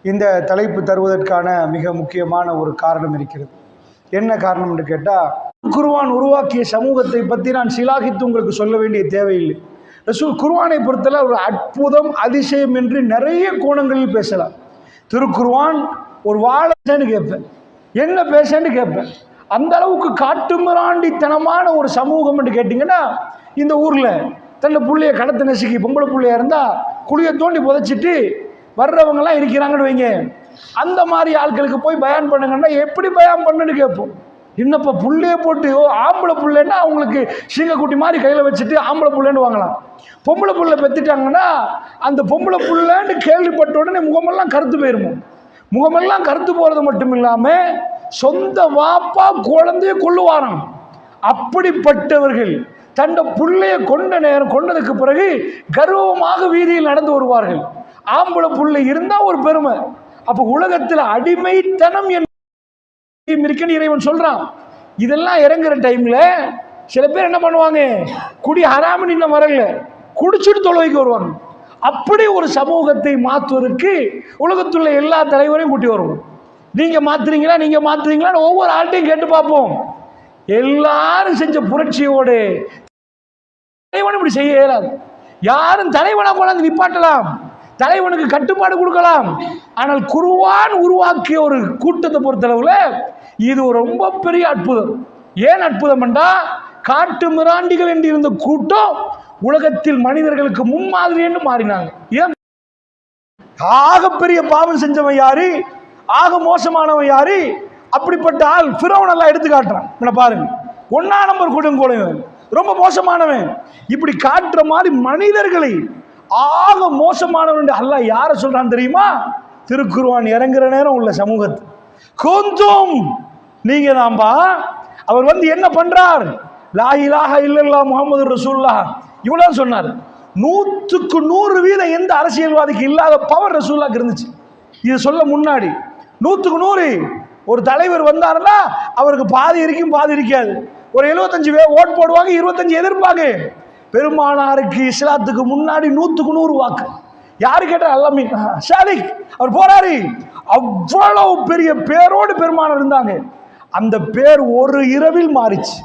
இந்த தலைப்பு தருவதற்கான மிக முக்கியமான ஒரு காரணம் இருக்கிறது. என்ன காரணம் என்று கேட்டால், குர்ஆன் உருவாக்கிய சமூகத்தை பற்றி நான் சிலாகித்து உங்களுக்கு சொல்ல வேண்டிய தேவையில்லை. ரசூல் குர்ஆனை பொறுத்தல ஒரு அற்புதம், அதிசயம் என்று நிறைய கோணங்களில் பேசலாம். திருக்குர்ஆன் ஒரு வாழன்னு கேட்பேன், என்ன பேசன்னு கேட்பேன். அந்த அளவுக்கு காட்டுமிராண்டித்தனமான ஒரு சமூகம் என்று கேட்டிங்கன்னா, இந்த ஊரில் தன்னை பிள்ளைய கடத்தை நசுக்கி பொம்பளை பிள்ளையா இருந்தால் குழியை தோண்டி புதைச்சிட்டு வர்றவங்கலாம் இருக்கிறாங்கன்னு வைங்க. அந்த மாதிரி ஆட்களுக்கு போய் பயான் பண்ணுங்கன்னா எப்படி பயான் பண்ணுன்னு கேட்போம். என்னப்பா புள்ளைய போட்டு ஆம்பளை புள்ளைன்னா அவங்களுக்கு சீங்கக்குட்டி மாதிரி கையில் வச்சுட்டு ஆம்பளை புள்ளைன்னு வாங்கலாம். பொம்பளை புள்ளை பெற்றுட்டாங்கன்னா அந்த பொம்பளை புள்ளைன்னு கேள்விப்பட்ட உடனே முகமெல்லாம் கருத்து போயிருமோ. முகமெல்லாம் கருத்து போகிறது மட்டும் இல்லாமல் சொந்த வாப்பா குழந்தைய கொள்ளுவாராம். அப்படிப்பட்டவர்கள் தண்ட புள்ளைய கொண்டதுக்கு பிறகு கர்வமாக வீதியில் நடந்து வருவார்கள். ஆம்பளை புள்ளை இருந்தால் ஒரு பெருமை. அப்போ உலகத்தில் அடிமைத்தனம் இருக்குன்னு இறைவன் சொல்றான். இதெல்லாம் இறங்குற டைம்ல சில பேர் என்ன பண்ணுவாங்க, குடி ஹராமன் இன்னும் வரல, குடிச்சுட்டு தொழுகைக்கு வருவாங்க. அப்படி ஒரு சமூகத்தை மாற்றுவதற்கு உலகத்துள்ள எல்லா தலைவரையும் கூட்டி வருவோம். நீங்க மாத்துறீங்களான்னு ஒவ்வொரு ஆள்கிட்டையும் கேட்டு பார்ப்போம். எல்லாரும் செஞ்ச புரட்சியோடு தலைவன் இப்படி செய்ய இயலாது. யாரும் தலைவனை கொண்டாந்து நிப்பாட்டலாம், தலைவனுக்கு கட்டுப்பாடு கொடுக்கலாம். ஆனால் குர்ஆன் உருவாக்கிய ஒரு கூட்டத்தை பொறுத்தளவுல இது ரொம்ப பெரிய அற்புதம். ஏன் அற்புதம் என்றா, காட்டு மிராண்டிகள் என்று இருந்த கூட்டம் உலகத்தில் மனிதர்களுக்கு முன்மாதிரி என்று மாறினாங்க. ஏன்? ஆகப்பெரிய பாவம் செஞ்சவன் யாரு, ஆக மோசமானவன் யாரு, அப்படிப்பட்ட ஆள் ஃபிரௌன் எல்லாம் எடுத்து காட்டுறான். பாருங்க, 1 நம்பர் கொடுங்கோலையும் ரொம்ப மோசமானவன். இப்படி காட்டுற மாதிரி மனிதர்களை ஆக மோசமானவன் அல்லாஹ் யாரை சொல்றான் தெரியுமா? திருக்குர்ஆன் இறங்குற நேரம் உள்ள சமூகத்தை கொஞ்சம் நீங்க தான்பா. அவர் என்ன பண்றார்? லா இலாஹ இல்லல்லாஹ் முஹம்மது ரசூலுல்லாஹ் இவ்வளவு சொன்னார். 100க்கு 100% எந்த அரசியல்வாதிக்கு இல்லாத பவர் ரசூலுல்லாஹ்க்கு இருந்துச்சு. இது சொல்ல முன்னாடி 100க்கு 100 ஒரு தலைவர் வந்தாருன்னா அவருக்கு பாதி இருக்கும் பாதி இருக்காது. ஒரு 75 ஓட் போடுவாங்க, 25 எதிர்ப்பாங்க. பெருமானாருக்கு இஸ்லாத்துக்கு முன்னாடி 100க்கு 100 வாக்கு. யாரு கேட்டால் அல்லாமீன் ஷாலிக் அவர் போறாரு. அவ்வளவு பெரிய பேரோடு பெருமானார் இருந்தாங்க. அந்த பேர் ஒரு இரவில் மாறிச்சு.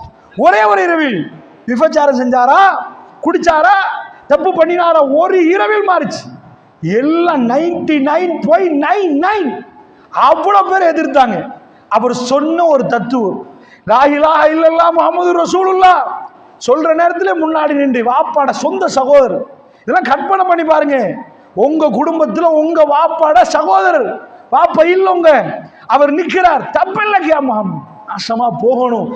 ஒரே ஒரு இரவில். விபச்சாரம் செஞ்சாரா, குடிச்சாரா, தப்பு பண்ணினாரா, ஒரு இரவில் மாறிச்சு. எல்லாம் 99.99 அவ்வளவு பேர் எதிர்த்தாங்க. அவர் சொன்ன ஒரு தத்துவம், லா இலாஹ இல்லல்லாஹ் முஹம்மது ரசூலுல்லாஹ் சொல்ற நேரத்தில் முன்னாடி நின்று வாப்பாட சொந்த சகோதரர். இதெல்லாம் கற்பனை பண்ணி பாருங்க. உங்க குடும்பத்தில் உங்க வாப்பாட சகோதரர், வாப்பா இல்லவங்க, அவர் நிற்கிறார். தப்பில்லை கியாமா நாசமா போகணும்.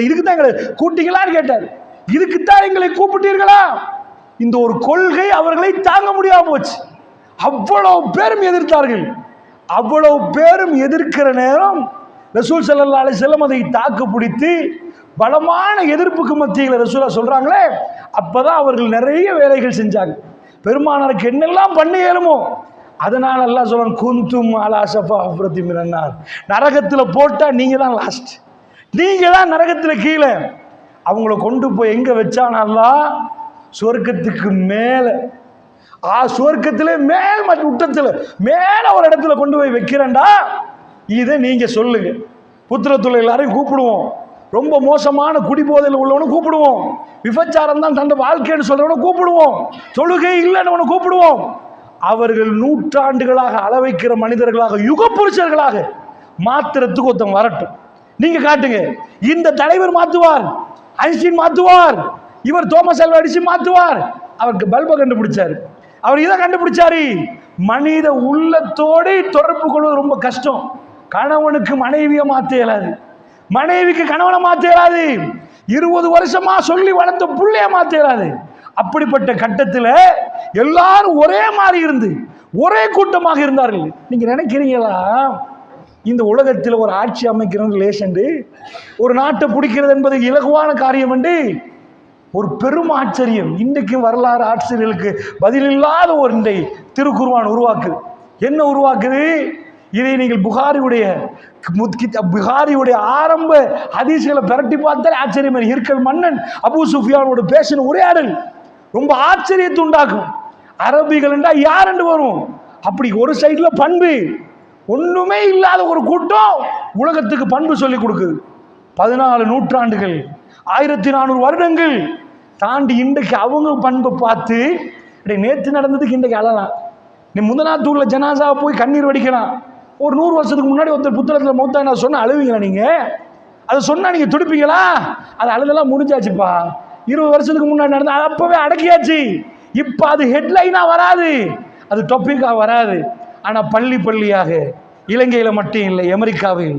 இதுக்குதான் எங்களை கூட்டிங்களான்னு கேட்டார். இதுக்குத்தான் எங்களை கூப்பிட்டீர்களா? இந்த ஒரு கொள்கை அவர்களை தாங்க முடியாம போச்சு. அவ்வளவு பேரும் எதிர்த்தார்கள். அவ்வளவு பேரும் எதிர்க்கிற நேரம் ரசூல் ஸல்லல்லாஹு அலைஹி வஸல்லம் அதை தாக்கு பிடித்து பலமான எதிர்ப்புக்கு மத்தியில் ரசூலா சொல்றாங்களே, அப்பதான் அவர்கள் நிறைய வேலைகள் செஞ்சாங்க. பெருமானாருக்கு என்னெல்லாம் பண்ண இயலுமோ அதனால அல்லாஹ் சொல்றான், குந்தும் அலா ஷஃபா ஹுஃப்ரத்தி மினன் நார். நரகத்தில் போட்டா நீங்க தான் லாஸ்ட், நீங்க தான் நரகத்தில் கீழே. அவங்கள கொண்டு போய் எங்க வச்சான் அல்லாஹ்? சொர்க்கத்துக்கு மேல, சொர்க்கத்திலே மேல் மற்றும் உட்டத்தில் மேல ஒரு இடத்துல கொண்டு போய் வைக்கிறேன்டா. இதை நீங்க சொல்லுங்க. புத்திரத்துல எல்லாரையும் கூப்பிடுவோம், ரொம்ப மோசமான குடிபோதையில் உள்ளவனு கூப்பிடுவோம், விபச்சாரம் தான் தன் வாழ்க்கைன்னு சொல்றவனை கூப்பிடுவோம், தொழுகை இல்லைன்னு கூப்பிடுவோம். அவர்கள் நூற்றாண்டுகளாக அளவைக்கிற மனிதர்களாக, யுக புருஷர்களாக மாத்திரத்துக்கு ஒருத்தன் வரட்டும். நீங்க காட்டுங்க. இந்த தலைவர் மாத்துவார், ஐன்ஸ்டீன் மாத்துவார், இவர் தோமஸ் ஆல்வா எடிசன் மாத்துவார். அவருக்கு பல்பை கண்டுபிடிச்சாரு, அவர் இதை கண்டுபிடிச்சாரு. மனித உள்ளத்தோடு தொடர்பு கொள்வது ரொம்ப கஷ்டம். கணவனுக்கு மனைவியை மாற்ற இயலாது, மனைவிக்கு கணவனை மாற்ற இயலாது, 20 வருஷமா சொல்லி வளர்த்த புள்ளைய மாற்ற இயலாது. அப்படிப்பட்ட கட்டத்தில் எல்லாரும் ஒரே மாதிரி இருந்து ஒரே கூட்டமாக இருந்தார்கள். நீங்க நினைக்கிறீங்களா இந்த உலகத்தில் ஒரு ஆட்சி அமைக்கிறது லேசண்டு, ஒரு நாட்டை பிடிக்கிறது என்பது இலகுவான காரியம் என்று? ஒரு பெரும் ஆச்சரியம். இன்றைக்கும் வரலாறு ஆட்சியர்களுக்கு பதிலில்லாத ஒரு இன்றை திருக்குர்ஆன் உருவாக்குது. என்ன உருவாக்குது? இதை நீங்கள் புகாரியுடைய ஆரம்ப ஹதீஸ்களை பிரட்டி பார்த்தால் ஆச்சரியம். ஹிர்கல் மன்னன் அபூ சுஃபியானோட பேசின உரையாடல் ரொம்ப ஆச்சரியத்தை உண்டாக்கும். அரபிகள் என்றா யார் என்று வரும்? அப்படி ஒரு சைடுல பண்பு, ஒண்ணுமே இல்லாத ஒரு கூட்டம் உலகத்துக்கு பண்பு சொல்லி கொடுக்குது. 14 நூற்றாண்டுகள், 1400 வருடங்கள் தாண்டி இன்றைக்கு அவங்க பண்பை பார்த்து நேற்று நடந்ததுக்கு இன்றைக்கு அழலாம். நீ முதநாத்து உள்ள ஜனாசாவை போய் கண்ணீர் வடிக்கலாம். ஒரு 100 வருஷத்துக்கு முன்னாடி ஒருத்தர் புத்தகத்தில் மௌத்தா நான் சொன்ன அழுவீங்களா? நீங்க அதை சொன்னா நீங்க துடிப்பீங்களா? அது அழுதெல்லாம் முடிஞ்சாச்சுப்பா. 20 வருஷத்துக்கு முன்னாடி நடந்த அது அப்பவே அடக்கியாச்சு. இப்ப அது ஹெட்லைனா வராது, அது டாபிக்கா வராது. ஆனா பள்ளி பள்ளியாக இலங்கையில மட்டும் இல்லை, அமெரிக்காவில்,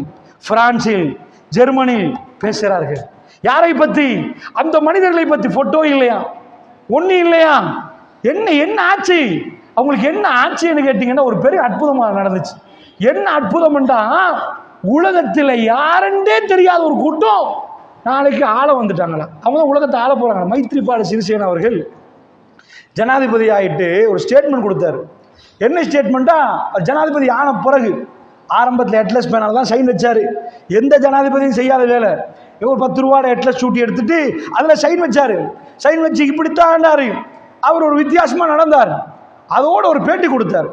பிரான்சில், ஜெர்மனியில் பேசுகிறார்கள். யாரை பத்தி? அந்த மனிதர்களை பத்தி. போட்டோ இல்லையா, ஒண்ணு இல்லையா. என்ன என்ன ஆச்சு அவங்களுக்கு? என்ன ஆச்சுன்னு கேட்டீங்கன்னா ஒரு பெரிய அற்புதமாக நடந்துச்சு. என்ன அற்புதம்டா, உலகத்தில் யாருன்றே தெரியாத ஒரு கூட்டம் நாளைக்கு ஆள வந்துட்டாங்களா. அவங்க தான் உலகத்தை ஆள போறாங்க. மைத்ரிபால சிறிசேன அவர்கள் ஜனாதிபதி ஆகிட்டு ஒரு ஸ்டேட்மெண்ட் கொடுத்தாரு. என்ன ஸ்டேட்மெண்ட்டா, ஜனாதிபதி ஆன பிறகு ஆரம்பத்தில் ஹெட்லெஸ் பேனால தான் சைன் வச்சாரு. எந்த ஜனாதிபதியும் செய்யாத வேலை. ஒரு 10 ரூபாய் ஹெட்லெஸ் சூட்டி எடுத்துட்டு அதில் சைன் வச்சாரு. சைன் வச்சு இப்படித்தான் அவர் ஒரு வித்தியாசமா நடந்தார். அதோட ஒரு பேட்டி கொடுத்தார்.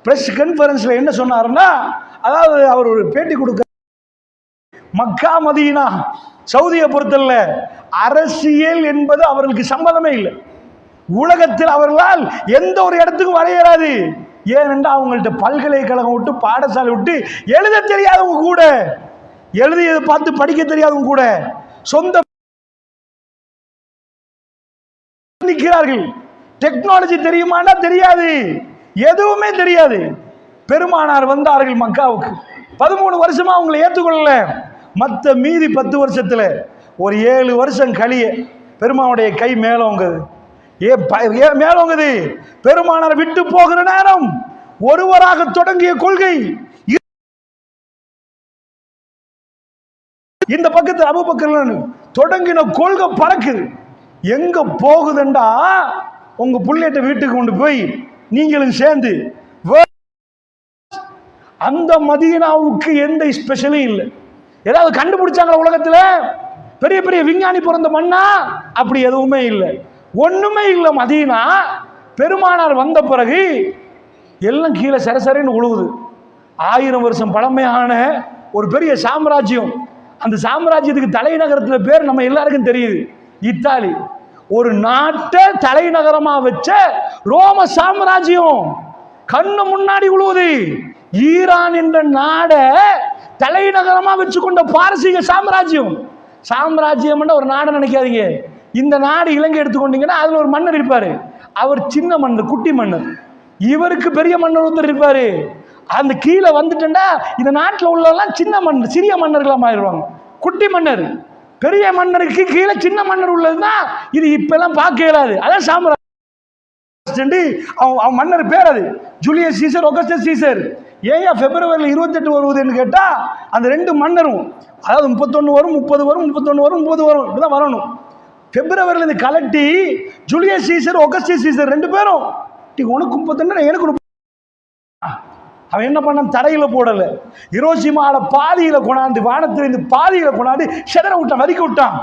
பிரஸ் கான்ஃபரன்ஸ்ல என்ன சொன்னாருன்னா, அதாவது அவர் ஒரு பேட்டி கொடுக்க, மக்கா மதீனா சவுதியை பொறுத்தல்ல அரசியல் என்பது அவர்களுக்கு சம்பந்தமே இல்லை. உலகத்தில் அவர்களால் எந்த ஒரு இடத்துக்கும் வரையறாது. ஏனென்றால் அவங்கள்ட்ட பல்கலைக்கழகம் விட்டு பாடசாலை விட்டு எழுத தெரியாதவங்க கூட, எழுதியதை பார்த்து படிக்க தெரியாதவங்க கூட சொந்த நிற்கிறார்கள். டெக்னாலஜி தெரியுமானா தெரியாது, எதுவுமே தெரியாது. பெருமானார் வந்தார்கள் மக்காவுக்கு. 13 வருஷமா அவங்களை ஏற்றுக்கொள்ளல. மற்ற மீதி 10 வருஷத்துல ஒரு 7 வருஷம் கழிய பெருமானுடைய கை மேலோங்குது. மேலோங்குது. பெருமானார் விட்டு போகிற நேரம் ஒருவராக தொடங்கிய கொள்கை இந்த பக்கத்தில் அபூபக்கர் தொடங்கின கொள்கை பறக்குது. எங்க போகுதுண்டா, உங்க புள்ளைட்ட வீட்டுக்கு கொண்டு போய் நீங்களும் சேர்ந்து. அந்த மதீனாவுக்கு எந்த ஸ்பெஷலும் இல்லை. ஏதாவது கண்டுபிடிச்சாங்களா உலகத்துல? பெரிய பெரிய விஞ்ஞானி பிறந்த மண்ணா? அப்படி எதுவுமே இல்லை, ஒண்ணுமே இல்லை. மதீனா பெருமானார் வந்த பிறகு எல்லாம் கீழே சரசரன்னு உழுவுது. 1000 வருஷம் பழமையான ஒரு பெரிய சாம்ராஜ்யம். அந்த சாம்ராஜ்யத்துக்கு தலைநகரத்தில் பேர் நம்ம எல்லாருக்கும் தெரியுது, இத்தாலி. ஒரு நாட்டை தலைநகரமா வச்ச ரோம சாம்ராஜ்யம் கண்ணு முன்னாடி உழுவுது. ஈரான் என்ற நாட தலைநகரமா வச்சு கொண்ட பாரசீக சாம்ராஜ்யம். சாம்ராஜ்யம் ஒரு நாடை நினைக்காதீங்க. இந்த நாடு இலங்கை எடுத்துக்கொண்டீங்கன்னா அதுல ஒரு மன்னர் இருப்பாரு. அவர் சின்ன மன்னர், குட்டி மன்னர். இவருக்கு பெரிய மன்னர் ஒருத்தர் இருப்பாரு. அந்த கீழே வந்துட்டா இந்த நாட்டில் உள்ளவெல்லாம் சின்ன மன்னர், சிறிய மன்னர்களாக ஆயிடுவாங்க. குட்டி மன்னர். பெரிய மன்னருக்கு கீழே சின்ன மன்னர் உள்ளதுதான் இது. இப்ப எல்லாம் பார்க்க இயலாது. அதான் சாம்ராஜ்யம். அவன் மன்னர் பேர் அது ஜூலியஸ் சீசர், ஆகஸ்டஸ் சீசர். ஏன் பிப்ரவரி 28 வருவதுன்னு கேட்டா அந்த 2 மன்னரும், அதாவது 31 வரும், 30 வரும், 31 வரும், 30 வரும், இப்படிதான் வரணும். பிப்ரவரியில் இருந்து கலட்டி ஜூலியஸ் சீசர், ஆகஸ்டஸ் சீசர் 2 பேரும் உனக்கு 31 எனக்கு. அவன் என்ன பண்ண, தரையில போடல, ஹிரோஷிமால பாதியில கொண்டாந்து, வானத்திலிருந்து பாதியில கொண்டாந்து செதற விட்டான், வரிக்க விட்டான்.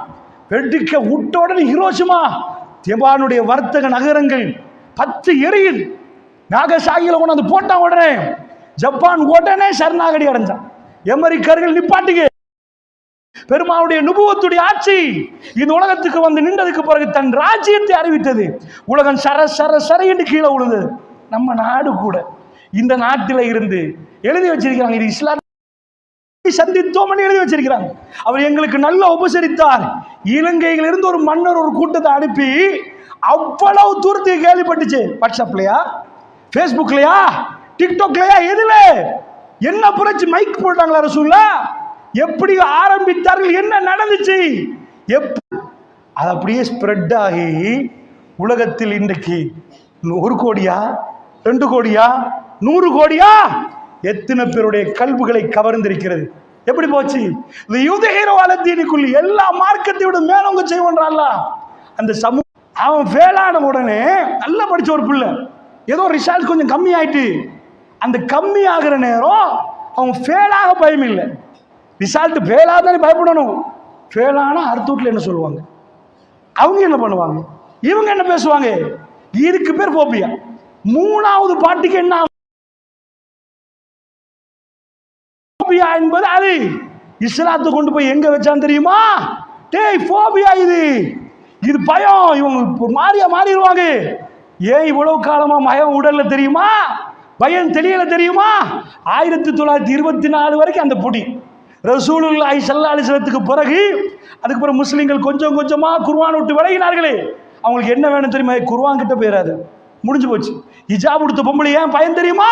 வெடிக்க விட்ட உடனே ஹிரோஷிமா ஜப்பானுடைய வர்த்தக நகரங்கள் 10 எரியுது. நாகசாகில கொண்டாந்து போட்டான். உடனே ஜப்பான் உடனே சரணாகடி அடைஞ்சான். அமெரிக்கர்கள் நிப்பாட்டிங்க. பெருமானுடைய நுபுவத்துடைய ஆட்சி இந்த உலகத்துக்கு வந்து நின்றதுக்கு பிறகு தன் ராஜ்யத்தை அறிவித்தது. உலகம் சர சர சர என்று கீழே விழுந்தது. நம்ம நாடு கூட இந்த நாட்டில இருந்து எழுதி வச்சிருக்கிறாங்க, இது இஸ்லாம் சந்தித்தோம் எழுதி வச்சிருக்கிறாங்க. அவர் எங்களுக்கு நல்ல உபசரித்தார். இலங்கையில் இருந்து ஒரு மன்னர் ஒரு கூட்டத்தை அனுப்பி அவ்வளவு தூரத்துக்கு கேள்விப்பட்டுச்சு. வாட்ஸ்அப்லயா, பேஸ்புக்லயா, டிக்டாக்லயா, எதுல என்ன புரட்சி? மைக் போட்டாங்களா ரசூல்லா? எப்படி ஆரம்பித்தார்கள்? என்ன நடந்துச்சு? அது அப்படியே ஸ்ப்ரெட் ஆகி உலகத்தில் இன்றைக்கு 1 கோடியா, 2 கோடியா, 100 கோடியா, எத்தனை பேருடைய கல்விகளை கவர்ந்திருக்கிறது. எப்படி போச்சு? எல்லா மார்க்கத்தையோட மேலவங்க செய்வான்றான்ல அந்த சமூகம். அவன் ஃபெயிலான உடனே நல்லா படிச்ச ஒரு பிள்ளை, ஏதோ ரிசல்ட் கொஞ்சம் கம்மி ஆயிட்டு, அந்த கம்மி ஆகிற நேரம் அவன் ஃபெயிலாக பயம் இல்லை. ரிசல்ட் ஃபெயிலாக தானே பயப்படணும். ஃபெயிலானா அடுத்த வீட்டில் என்ன சொல்லுவாங்க, அவங்க என்ன பண்ணுவாங்க, இவங்க என்ன பேசுவாங்க, இதுக்கு பேர் போபியா. 3வது பாட்டுக்கு என்ன போபியா என்பது அது இஸ்லாத்தை கொண்டு போய் எங்க வச்சான் தெரியுமா? டேய் போபியா இது பயம், இவங்க மாறிடுவாங்க. ஏன் இவ்வளவு காலமா பயம் உடல்ல தெரியுமா? பயம் தெரியல தெரியுமா? 1924 வரைக்கும் அந்த பொடி ரசூலுல்லாஹி ஸல்லல்லாஹு அலைஹி வஸல்லத்துக்கு பிறகு அதுக்கு பிறகு முஸ்லிம்கள் கொஞ்சம் கொஞ்சமா குர்ஆன் விட்டு விலகினார்களே. அவங்களுக்கு என்ன வேணும் தெரியுமா? குர்ஆன் கிட்ட போயிடாது, முடிஞ்சு போச்சு. ஹிஜாப் உடுத்த பொம்பளை ஏன் பயம் தெரியுமா?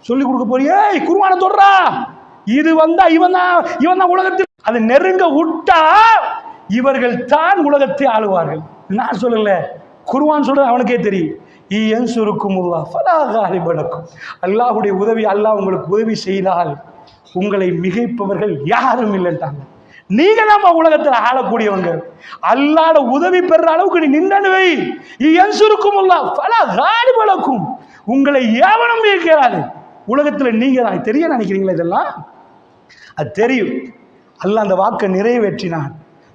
சொல்லி கொடுக்க போறியே குர்ஆனை தொடுறா, இது வந்தா இவன் தான் உலகத்தில் அது நெருங்க விட்டா இவர்கள் தான் உலகத்தை ஆளுவார்கள். நான் சொல்லல, குர்ஆன் சொல்றது அவனுக்கே தெரியும். அல்லாஹ்வுடைய உதவி, அல்லாஹ் உங்களுக்கு உதவி செய்தால் உங்களை மிகைப்பவர்கள் யாரும் இல்லைன்றாங்க. நீங்க நம்ம உலகத்தில் ஆளக்கூடியவங்க. அல்லாஹ்வோட உதவி பெற அளவுக்கு நீ நின்றவை. உங்களை எவனும் கேட்காது. உலகத்தில் நீங்க தான் தெரிய நினைக்கிறீங்களா? இதெல்லாம் அது தெரியும். அல்லாஹ் அந்த வாக்கை நிறைவேற்றினான்.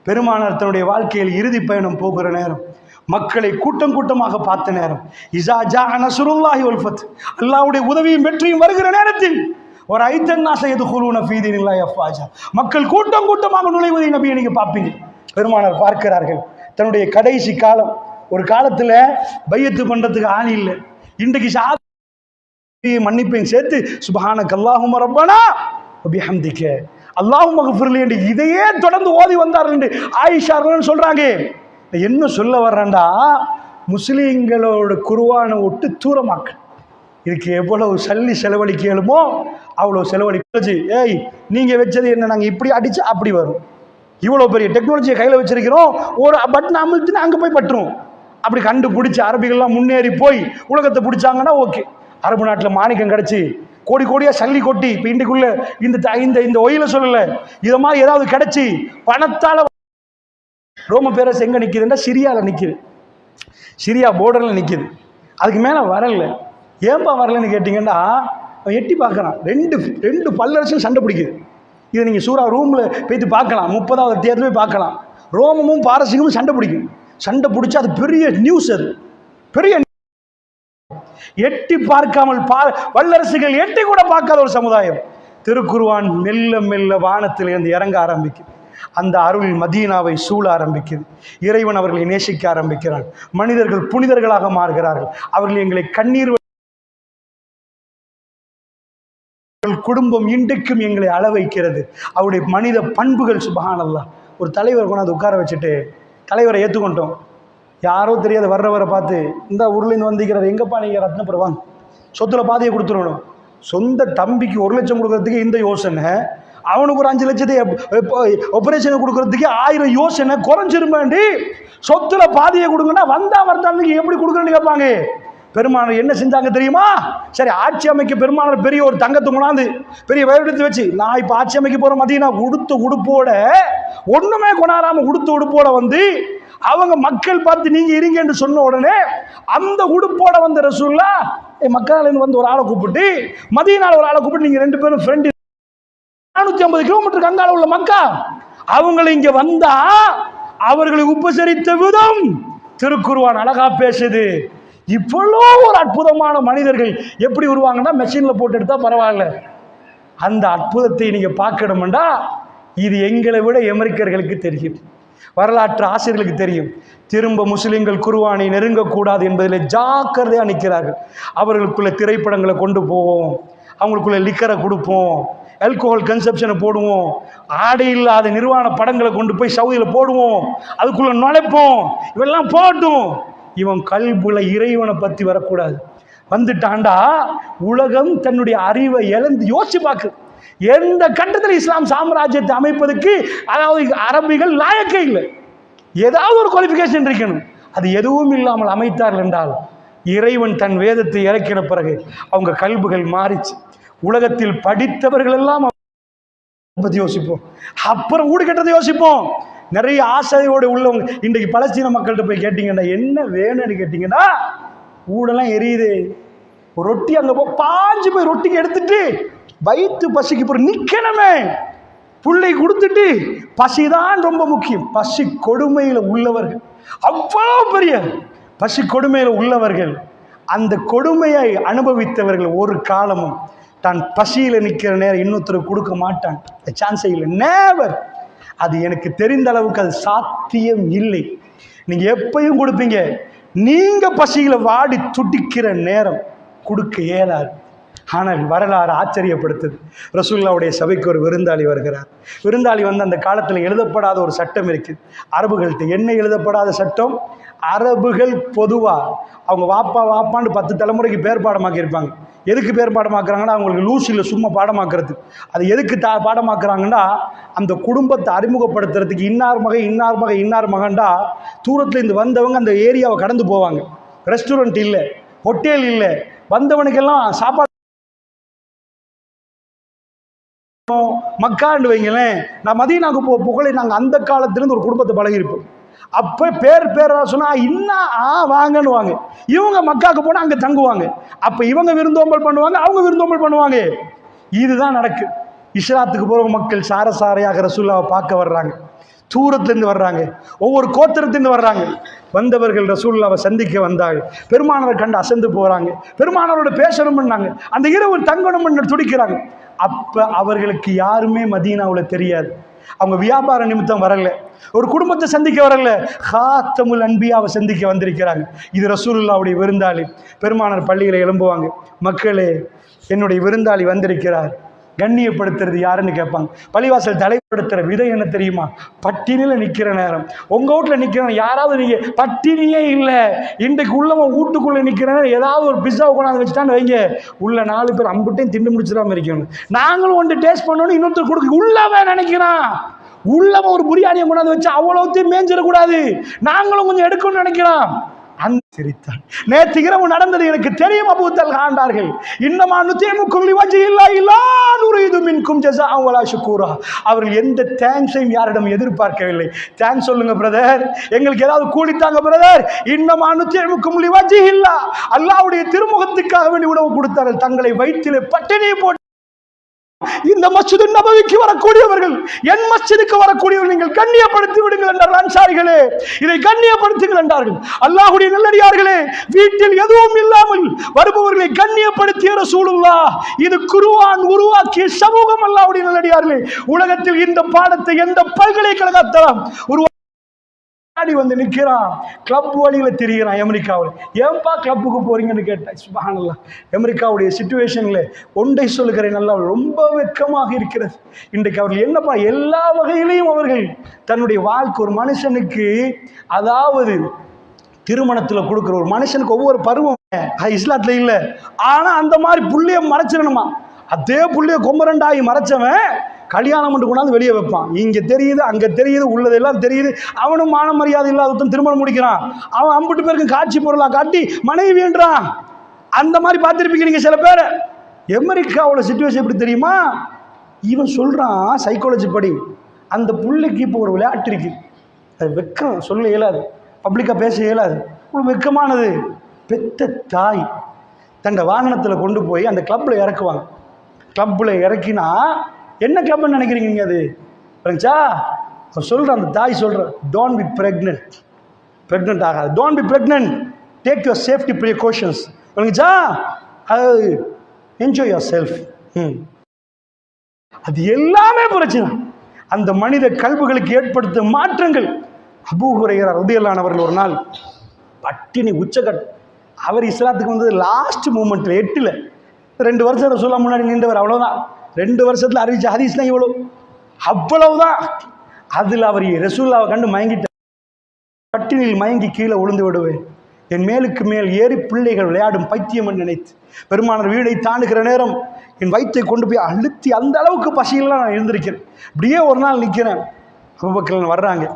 பெருமானார் தன்னுடைய வாழ்க்கையில் இறுதி பயணம் போகிற நேரம், மக்களை கூட்டம் கூட்டமாக பார்த்த நேரம், இஸா ஜா நஸ்ருல்லாஹி வல் ஃபத், அல்லாஹ்வுடைய உதவியும் வெற்றியும் வருகிற நேரத்தில் ஒரு ஐத்தன்னாஸ யதுகுலூன ஃபீ தீனில்லாஹி அஃவாஜா, மக்கள் கூட்டம் கூட்டமாக நுழைவதை நபியை நீங்க பார்ப்பீங்க. பெருமானார் பார்க்கிறார்கள். தன்னுடைய கடைசி காலம், ஒரு காலத்துல பையத்து பண்றதுக்கு ஆள் இல்லை. இன்றைக்கு மன்னிப்பையும் சேர்த்து சுப்ஹானக அல்லாஹும்ம ரப்பனா வ பிஹம்திக அல்லாஹும்ம ஃபிர்லி என்று இதையே தொடர்ந்து ஓதி வந்தார்கள் என்று ஆயிஷா சொல்றாங்க. என்ன சொல்ல வர்றேன்டா, முஸ்லீம்களோட குர்ஆனை விட்டு தூரமாக்க இதுக்கு எவ்வளவு சல்லி செலவழிக்கலுமோ அவ்வளோ செலவழிச்சு. ஏய் நீங்க வச்சது என்ன, நாங்கள் இப்படி அடிச்சு அப்படி வரும். இவ்வளோ பெரிய டெக்னாலஜியை கையில் வச்சிருக்கிறோம், ஒரு பட்டன் அமுழ்த்துன்னு அங்கே போய் பட்டுரும். அப்படி கண்டுபிடிச்சி அரபிகள்லாம் முன்னேறி போய் உலகத்தை பிடிச்சாங்கன்னா ஓகே. அரபு நாட்டில் மாணிக்கம் கிடச்சி கோடி கோடியாக சல்லி கொட்டி, இப்போ இன்றைக்குள்ள இந்த ஒயில சொல்லலை, இதை மாதிரி ஏதாவது கிடைச்சி பணத்தால் ரோம பேரரசு எங்கே நிற்கிதுன்னா சிரியாவில் நிற்கிது, சிரியா போர்டரில் நிற்கிது. அதுக்கு மேலே வரல. ஏன்பா வரலன்னு கேட்டிங்கன்னா எட்டி பார்க்குறான், ரெண்டு பல்லரசும் சண்டை பிடிக்குது. இதை நீங்கள் சூறா ரூமில் போய்த்து பார்க்கலாம், 30வது அத்தியாயத்தில் போய் பார்க்கலாம். ரோமமும் பாரசீகமும் சண்டை பிடிக்கும். சண்டை பிடிச்சி அது பெரிய நியூஸ், அது பெரிய எட்டி பார்க்காமல் வல்லரசுகள் எட்டி கூட பார்க்காத ஒரு சமுதாயம். திருக்குர்ஆன் மெல்ல மெல்ல வானத்திலிருந்து இறங்க ஆரம்பிக்குது. அந்த அருள் மதீனாவை சூழ ஆரம்பிக்குது. இறைவன் அவர்களை நேசிக்க ஆரம்பிக்கிறான். மனிதர்கள் புனிதர்களாக மாறுகிறார்கள். அவர்கள் எங்களை கண்ணீர் குடும்பம் இன்றைக்கும் எங்களை அள வைக்கிறது. அவருடைய மனித பண்புகள் சுப்ஹானல்லாஹ். ஒரு தலைவர் கொண்டாந்து உட்கார வச்சுட்டு தலைவரை ஏற்றுக்கொண்டோம். யாரோ தெரியாத வர்றவரை பார்த்து, இந்த ஊர்லேருந்து வந்திக்கிறார், எங்கப்பா நீங்கள் ரத்னபுரம் சொத்துல பாதியை கொடுத்துடணும். சொந்த தம்பிக்கு 1 லட்சம் கொடுக்கறதுக்கு இந்த யோசனை, அவனுக்கு ஒரு 5 லட்சத்தை ஆபரேஷனை கொடுக்கறதுக்கு 1000 யோசனை குறைஞ்சிருமாண்டி. சொத்துல பாதியை கொடுங்கன்னா வந்தா வர்த்தானுக்கு எப்படி கொடுக்குறேன்னு கேட்பாங்க. பெருமானார் என்ன செஞ்சாங்க தெரியுமா? சரி, ஆட்சி அமைக்க பெருமானார் பெரிய ஒரு தங்கத்தை கொண்டாந்து பெரிய வயலெடுத்து வச்சு, நான் இப்போ ஆட்சி அமைக்க போகிற மதியம் நான் உடுத்த உடுப்போட ஒன்றுமே கொண்டாடாமல் உடுத்த உடுப்போட வந்து அவங்க மக்கள் பார்த்து நீங்க இருங்க என்று சொன்ன உடனே அந்த உடுப்போட வந்த ரசூலுல்லாஹ் மக்கால வந்து ஒரு ஆளை கூப்பிட்டு, மதீனால ஒரு ஆளை கூப்பிட்டு, நீங்க 2 பேரும் ஃப்ரெண்டு, 450 கிலோமீட்டருக்கு அங்கால உள்ள மக்கா, அவங்களை இங்க வந்தா அவர்களை உபசரித்த விதம் திருக்குர்ஆன் அழகா பேசுது. இவ்வளோ ஒரு அற்புதமான மனிதர்கள் எப்படி வருவாங்கன்னா மெஷின்ல போட்டு எடுத்தா பரவாயில்ல. அந்த அற்புதத்தை நீங்க பார்க்கணும்டா இது எங்களை விட அமெரிக்கர்களுக்கு தெரியும், வரலாற்று ஆசிரியர்களுக்கு தெரியும். திரும்ப முஸ்லிம்கள் குர்ஆனை நெருங்கக்கூடாது என்பதில் ஜாக்கிரதையாக நிற்கிறார்கள். அவர்களுக்குள்ள திரைப்படங்களை கொண்டு போவோம், அவங்களுக்குள்ள லிக்கரை கொடுப்போம், ஆல்கோஹால் கன்சப்ஷனை போடுவோம், ஆடை இல்லாத நிர்வாண படங்களை கொண்டு போய் சவுதியில் போடுவோம், அதுக்குள்ள நுழைப்போம். இவெல்லாம் போட்டும், இவன் கல்புல இறைவனை பற்றி வரக்கூடாது. வந்துட்டாண்டா உலகம் தன்னுடைய அறிவை இழந்து யோசிச்சு பார்க்கு. எந்த கட்டத்தில் இஸ்லாம் சாம்ராஜ்யத்தை அமைப்பதற்கு அதாவது அரபிகள் லாயக்கே இல்லை. ஏதாவது ஒரு குவாலிஃபிகேஷன் இருக்கணும். அது எதுவும் இல்லாமல் அமைத்தார்கள் என்றால் இறைவன் தன் வேதத்தை இறக்கின பிறகு அவங்க கல்புகள் மாறிச்சு. உலகத்தில் படித்தவர்கள் எல்லாம் பற்றி யோசிப்போம், அப்புறம் ஊடு கட்டத்தை யோசிப்போம். நிறைய ஆசையோடு உள்ளவங்க இன்றைக்கு பலஸ்தீன மக்கள்கிட்ட போய் கேட்டீங்கன்னா என்ன வேணும்னு கேட்டீங்கன்னா, ஊடெல்லாம் எரியுது, ரொட்டி அங்கே பாஞ்சு போய் ரொட்டிக்கு எடுத்துட்டு வயிற்று பசிக்கு போற நிக்கணுமே, புள்ளை கொடுத்துட்டு பசிதான் ரொம்ப முக்கியம். பசி கொடுமையில் உள்ளவர்கள், அவ்வளோ பெரிய பசி கொடுமையில் உள்ளவர்கள், அந்த கொடுமையை அனுபவித்தவர்கள் ஒரு காலமும் தான் பசியில் நிற்கிற நேரம் இன்னொருத்தருக்கு கொடுக்க மாட்டான், சான்ஸே இல்லை, நேவர். அது எனக்கு தெரிந்த அளவுக்கு அது சாத்தியம் இல்லை. நீங்க எப்பயும் கொடுப்பீங்க, நீங்க பசியில வாடி துடிக்கிற நேரம் கொடுக்க இயலாது. ஆனால் வரலாறு ஆச்சரியப்படுத்துது. ரசூலுல்லாஹ்வுடைய சபைக்கு ஒரு விருந்தாளி வருகிறார். விருந்தாளி வந்து அந்த காலத்தில் எழுதப்படாத ஒரு சட்டம் இருக்குது அரபுகள்கிட்ட. என்ன எழுதப்படாத சட்டம்? அரபுகள் பொதுவாக அவங்க வாப்பா வாப்பான்னு 10 தலைமுறைக்கு பேர் பாடமாக்கி இருப்பாங்க. எதுக்கு பேர் பாடமாக்குறாங்கன்னா அவங்களுக்கு லூசியில் சும்மா பாடமாக்குறது. அது எதுக்கு பாடமாக்குறாங்கன்னா அந்த குடும்பத்தை அறிமுகப்படுத்துறதுக்கு இன்னார் மகன் இன்னார் மகன் இன்னார் மகன்டா தூரத்தில் இருந்து வந்தவங்க அந்த ஏரியாவை கடந்து போவாங்க. ரெஸ்டாரண்ட் இல்லை, ஹோட்டல் இல்லை, வந்தவனுக்கெல்லாம் சாப்பாடு மக்காண்டு வைங்களேன். நான் மதீனாவுக்கு புகழை நாங்கள் அந்த காலத்திலேருந்து ஒரு குடும்பத்தை பழகிருப்போம். அப்போ பேரா சொன்னா இன்னா வாங்கன்னு வாங்க. இவங்க மக்காவுக்கு போனால் அங்கே தங்குவாங்க. அப்போ இவங்க விருந்தோம்பல் பண்ணுவாங்க, அவங்க விருந்தோம்பல் பண்ணுவாங்க. இதுதான் நடக்கு. இஸ்லாத்துக்கு போகிற மக்கள் சாரையாக ரசூலுல்லாஹ்வை பார்க்க வர்றாங்க. தூரத்துலேருந்து வர்றாங்க, ஒவ்வொரு கோத்திரத்திலிருந்து வர்றாங்க. வந்தவர்கள் ரசூலுல்லாஹ்வை சந்திக்க வந்தாங்க. பெருமானாரை கண்டு அசந்து போகிறாங்க. பெருமானாரோட பேசணும் பண்ணாங்க. அந்த இரவு தங்கணும் துடிக்கிறாங்க. அப்போ அவர்களுக்கு யாருமே மதீனாவில் தெரியாது. அவங்க வியாபார நிமித்தம் வரல, ஒரு குடும்பத்தை சந்திக்க வரல, ஹாத்தமுல் அன்பியாவை சந்திக்க வந்திருக்கிறாங்க. இது ரசூலுல்லாஹ்வுடைய விருந்தாளி. பெருமானார் பள்ளியில் எழும்புவாங்க, மக்களே என்னுடைய விருந்தாளி வந்திருக்கிறார். கண்ணியப்படுத்துறது யாருன்னு கேட்பாங்க. பள்ளிவாசல் தலைப்படுத்துகிற விதை என்ன தெரியுமா? பட்டினியில் நிற்கிற நேரம், உங்கள் வீட்டில் நிற்கிற யாராவது நீங்கள் பட்டினியே இல்லை, இன்றைக்கு உள்ளவன் வீட்டுக்குள்ளே நிற்கிற நேரம் ஏதாவது ஒரு பிஸாவை கொண்டாந்து வச்சுட்டான்னு வைங்க, உள்ள 4 பேர் அம்புட்டையும் திண்டு முடிச்சிடாம இருக்கணும். நாங்களும் ஒன்று டேஸ்ட் பண்ணணும், இன்னொருத்தர் கொடுக்க உள்ளவன் நினைக்கிறான். உள்ளவன் ஒரு பிரியாணியை கொண்டாந்து வச்சு அவ்வளோத்தையும் மேஞ்சிடக்கூடாது, நாங்களும் கொஞ்சம் எடுக்கணும்னு நினைக்கிறான். அந்த சிரித்தான். நேற்று இரவு நடந்தது எனக்கு தெரியும் அபூ தல்ஹா ஆண்டார்கள். இன்னமா நுதீமுக்கும் லிவஜ்ஹில்லாஹி லா நுரீது மின்கும் ஜஸாஅன் வலா ஷுக்கூரா. அவர்கள் எந்த தேங்க்ஸையும் யாரிடம் எதிர்பார்க்கவில்லை. தேங்க்ஸ் சொல்லுங்க பிரதர், எங்களுக்கு ஏதாவது கூலித்தாங்க பிரதர். இன்னமா நுதீமுக்கும் லிவஜ்ஹில்லாஹ், அல்லாஹ்வுடைய திருமுகத்துக்காக வேண்டி உணவு கொடுத்தார்கள். தங்களை வயிற்றிலே பட்டினி போட்டு இந்த மஸ்ஜிது நபவிக்கு வரக்கூடியவர்கள், என் மஸ்ஜிதுக்கு வரக்கூடியவர்கள் நீங்கள் கண்ணியப்படுத்தி விடுங்கள் என்றார்கள். அன்சாரிகளே இதை கண்ணியப்படுத்துங்கள் என்றார்கள். அல்லாஹ்வுடைய நல்லடியார்களே, வீட்டில் எதுவும் இல்லாமல் வருபவர்களை கண்ணியப்படுத்திய ரசூலுல்லாஹ். இது குர்ஆன் உருவாக்கிய சமூகம். அல்லாஹ்வுடைய நல்லடியார்களே, உலகத்தில் இந்த பாடத்தை எந்த பல்கலைக்கழகத்தாலும் வந்து நிற்கிறான், கிளப் வழியில் திரிகிறான் அமெரிக்காவில். ஏன்பா கிளப்புக்கு போறீங்கன்னு கேட்டேன். சுப்ஹானல்லாஹ், அமெரிக்காவுடைய சிச்சுவேஷன்ல ஒன்றை சொல்லுகிறேன், நல்லா ரொம்ப வெட்கமாக இருக்கிறது. இன்றைக்கு அவர்கள் என்னப்பா எல்லா வகையிலையும் அவர்கள் தன்னுடைய வாழ்க்கை, ஒரு மனுஷனுக்கு அதாவது திருமணத்தில் கொடுக்குற ஒரு மனுஷனுக்கு ஒவ்வொரு பருவம் இஸ்லாத்துல இல்லை. ஆனா அந்த மாதிரி புள்ளைய மறைச்சிடணுமா? அதே புள்ளைய கொம்பரண்டாகி மறைச்சவன் கல்யாணம் பண்ணி கொண்டாந்து வெளியே வைப்பான். இங்கே தெரியுது, அங்கே தெரியுது, உள்ளதெல்லாம் தெரியுது. அவனும் மான மரியாதை இல்லாதவன் திருமணம் முடிக்கிறான். அவன் 50 பேருக்கு காட்சி பொருளாக காட்டி மனைவி என்றான். அந்த மாதிரி பார்த்துருப்பீங்க நீங்கள் சில பேர். அமெரிக்காவோட சிச்சுவேஷன் எப்படி தெரியுமா? இவன் சொல்கிறான் சைக்காலஜி படி, அந்த புள்ளைக்கு இப்போ ஒரு விளையாட்டு இருக்கு, அது வெக்கம் சொல்ல இயலாது, பப்ளிக்காக பேச இயலாது, ஒரு வெக்கமானது. பெத்த தாய் தன்னை வாகனத்தில் கொண்டு போய் அந்த கிளப்பில் இறக்குவாங்க. கிளப்பில் இறக்கினா என்ன கிளப்னு நினைக்கிறீங்க நீங்கள்? அது புரிஞ்சா? அவர் சொல்கிற அந்த தாய் சொல்கிற, டோன்ட் பி ப்ரெக்னென்ட் ஆகாது, don't be pregnant, take your safety precautions. புரிஞ்சா? அது என்ஜாய் யுவர் செல்ஃப். அது எல்லாமே பிரச்சனை. அந்த மனித கல்புகளுக்கு ஏற்படுத்தும் மாற்றங்கள். அபூ ஹுரைரா ரலியல்லாஹு அவர்கள் ஒரு நாள் பட்டினி உச்சக்கட். அவர் இஸ்லாத்துக்கு வந்தது லாஸ்ட் மூமெண்ட்டில் 8ல் 2 வருஷம் ரசூலுல்லாஹ் முன்னாடி நின்றவர். அவ்வளோதான். 2 வருஷத்தில் அறிவிச்ச ஹதீஸ்லாம் இவ்வளோ, அவ்வளவுதான். அதில் அவர் ரசூலுல்லாஹ்வை கண்டு மயங்கிட்டார். பட்டினியில் மயங்கி கீழே விழுந்து விடுவேன், என் மேலுக்கு மேல் ஏறி பிள்ளைகள் விளையாடும் பைத்தியம் என்று நினைத்து பெருமானார் வீடை தாண்டுகிற நேரம் என் வயிற்றை கொண்டு போய் அழுத்தி அந்த அளவுக்கு பசியெல்லாம் நான் இருந்திருக்கிறேன். அப்படியே ஒரு நாள் நிற்கிறேன், அபூபக்கர் வர்றாங்க.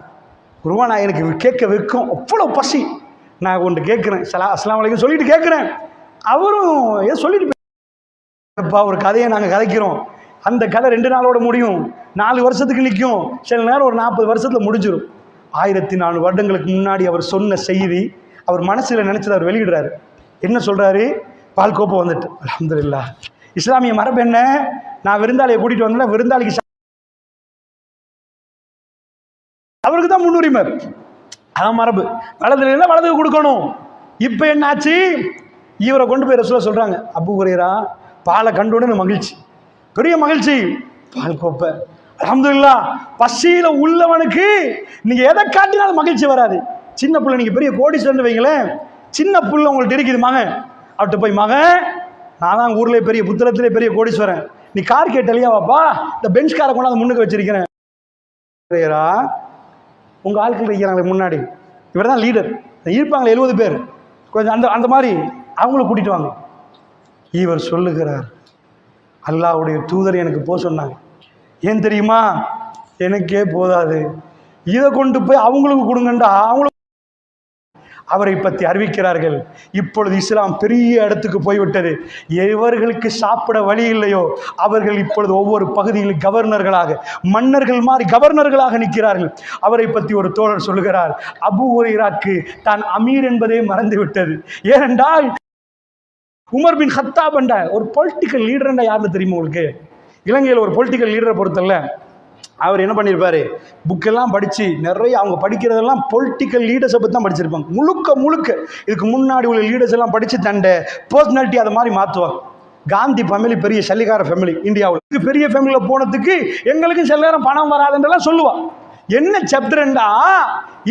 குருவானா எனக்கு கேட்க வைக்கும், அவ்வளோ பசி. நான் ஒன்று கேட்குறேன், அஸ்ஸலாமு அலைக்கும் சொல்லிட்டு கேட்குறேன். அவரும் ஏதோ சொல்லிட்டு ஒரு கதையை நாங்கள் கதைக்கிறோம். அந்த கதை 2 நாளோட முடியும், 4 வருஷத்துக்கு நிற்கும், சில நேரம் ஒரு 40 வருஷத்தில் முடிஞ்சிடும். 1400 வருடங்களுக்கு முன்னாடி அவர் சொன்ன செய்தி அவர் மனசில் நினைச்சது அவர் வெளியிடுறாரு. என்ன சொல்றாரு? பால் கோப்பம் வந்துட்டு, அல்ஹம்துலில்லாஹ். இஸ்லாமிய மரபு என்ன? நான் விருந்தாளியை கூட்டிட்டு வந்தேன், விருந்தாளிக்கு அவருக்கு தான் முன்னுரிமை, அதான் மரபு. வலதுல இருந்தா வலதுக்கு கொடுக்கணும். இப்போ என்னாச்சு? இவரை கொண்டு போய் ரசூலுல்லாஹ் சொல்றாங்க, அபூ ஹுரைரா பாலை கண்டுடனே மகிழ்ச்சி, பெரிய மகிழ்ச்சி, பால் கோப்பை. அல்ஹம்துலில்லாஹ். பசியில உள்ளவனுக்கு நீங்க எதை காட்டினாலும் மகிழ்ச்சி வராது. சின்ன பிள்ளை, நீங்க பெரிய கோடீஸ்வரன் வைங்களேன், சின்ன பிள்ளை உங்கள்ட்ட இருக்குது மகன், அவர்கிட்ட போய் மகன் நான் தான் ஊர்ல பெரிய புத்தகத்திலே பெரிய கோடீஸ்வரன், நீ கார் கேட்டலையா வாப்பா, இந்த பெஞ்ச் காரை கொண்டாந்து முன்னுக்கு வச்சிருக்கிறேன். உங்க ஆட்கள் இருக்கிறாங்களே முன்னாடி, இவர் தான் லீடர், இருப்பாங்களே 70 பேர், கொஞ்சம் அந்த அந்த மாதிரி அவங்கள கூட்டிட்டு வாங்க. இவர் சொல்லுகிறார், அல்லாஹ்வுடைய தூதர் எனக்கு போக சொன்னாங்க. ஏன் தெரியுமா, எனக்கே போதாது, இதை கொண்டு போய் அவங்களுக்கு கொடுங்கண்டா. அவங்களுக்கு அவரை பற்றி அறிவிக்கிறார்கள். இப்பொழுது இஸ்லாம் பெரிய இடத்துக்கு போய்விட்டது. எவர்களுக்கு சாப்பிட வழி இல்லையோ அவர்கள் இப்பொழுது ஒவ்வொரு பகுதியில் கவர்னர்களாக, மன்னர்கள் மாதிரி கவர்னர்களாக நிற்கிறார்கள். அவரை பற்றி ஒரு தோழர் சொல்லுகிறார், அபூ ஹுரைராக்கு தான் அமீர் என்பதே மறந்துவிட்டது. ஏனென்றால் உமர் பின் கத்தாப் என்ற ஒரு பொலிட்டிக்கல் லீடர் யாருன்னு தெரியுமா உங்களுக்கு? இலங்கையில் ஒரு பொலிட்டிக்கல் லீடரை பொறுத்தல்ல, அவர் என்ன பண்ணியிருப்பாரு, புக்கெல்லாம் படித்து நிறைய அவங்க படிக்கிறதெல்லாம் பொலிட்டிக்கல் லீடர்ஸை பற்றி தான் படிச்சிருப்பாங்க. முழுக்க இதுக்கு முன்னாடி உள்ள லீடர்ஸ் எல்லாம் படித்து தண்ட பர்சனாலிட்டி அதை மாதிரி மாற்றுவாங்க. காந்தி ஃபேமிலி பெரிய சல்லிகார ஃபேமிலி, இந்தியாவில் பெரிய ஃபேமிலியில் போனதுக்கு எங்களுக்கும் சில நேரம் பணம் வராதுன்றெல்லாம் சொல்லுவாள். என்ன சாப்டர்ண்டா,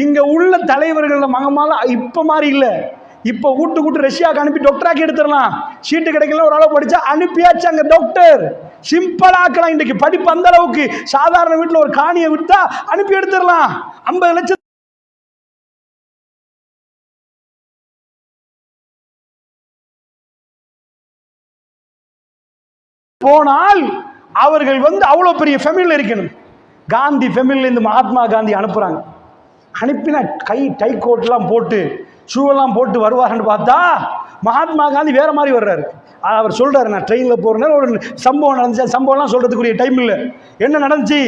இங்கே உள்ள தலைவர்கள் மகமால இப்போ மாதிரி இல்லை. இப்போ கூட்டு ரஷ்யாவுக்கு அனுப்பி டாக்டராக்கி எடுத்துடலாம், சீட்டு கிடைக்கல, ஒரு அளவு படித்தா அனுப்பியாச்சு அங்கே டாக்டர். சிம்பிளாக்கலாம். இன்றைக்கு படிப்பு அந்த அளவுக்கு, சாதாரண வீட்டில் ஒரு காணியை விட்டா அனுப்பி எடுத்துடலாம். 50 லட்சம் போனால் அவர்கள் அவ்வளோ பெரிய ஃபேமிலியில் இருக்கணும். காந்தி ஃபேமிலியிலேருந்து மகாத்மா காந்தி அனுப்புகிறாங்க. அனுப்பினா டை கோட்லாம் போட்டு ஷூவெல்லாம் போட்டு வருவார்னு பார்த்தா மகாத்மா காந்தி வேற மாதிரி வர்றாரு. அவர் சொல்றாரு, நான் ட்ரெயினில் போகிறேன், ஒரு சம்பவம் நடந்துச்சு. சம்பவம்லாம் சொல்றதுக்குரிய டைம் இல்லை. என்ன நடந்துச்சு,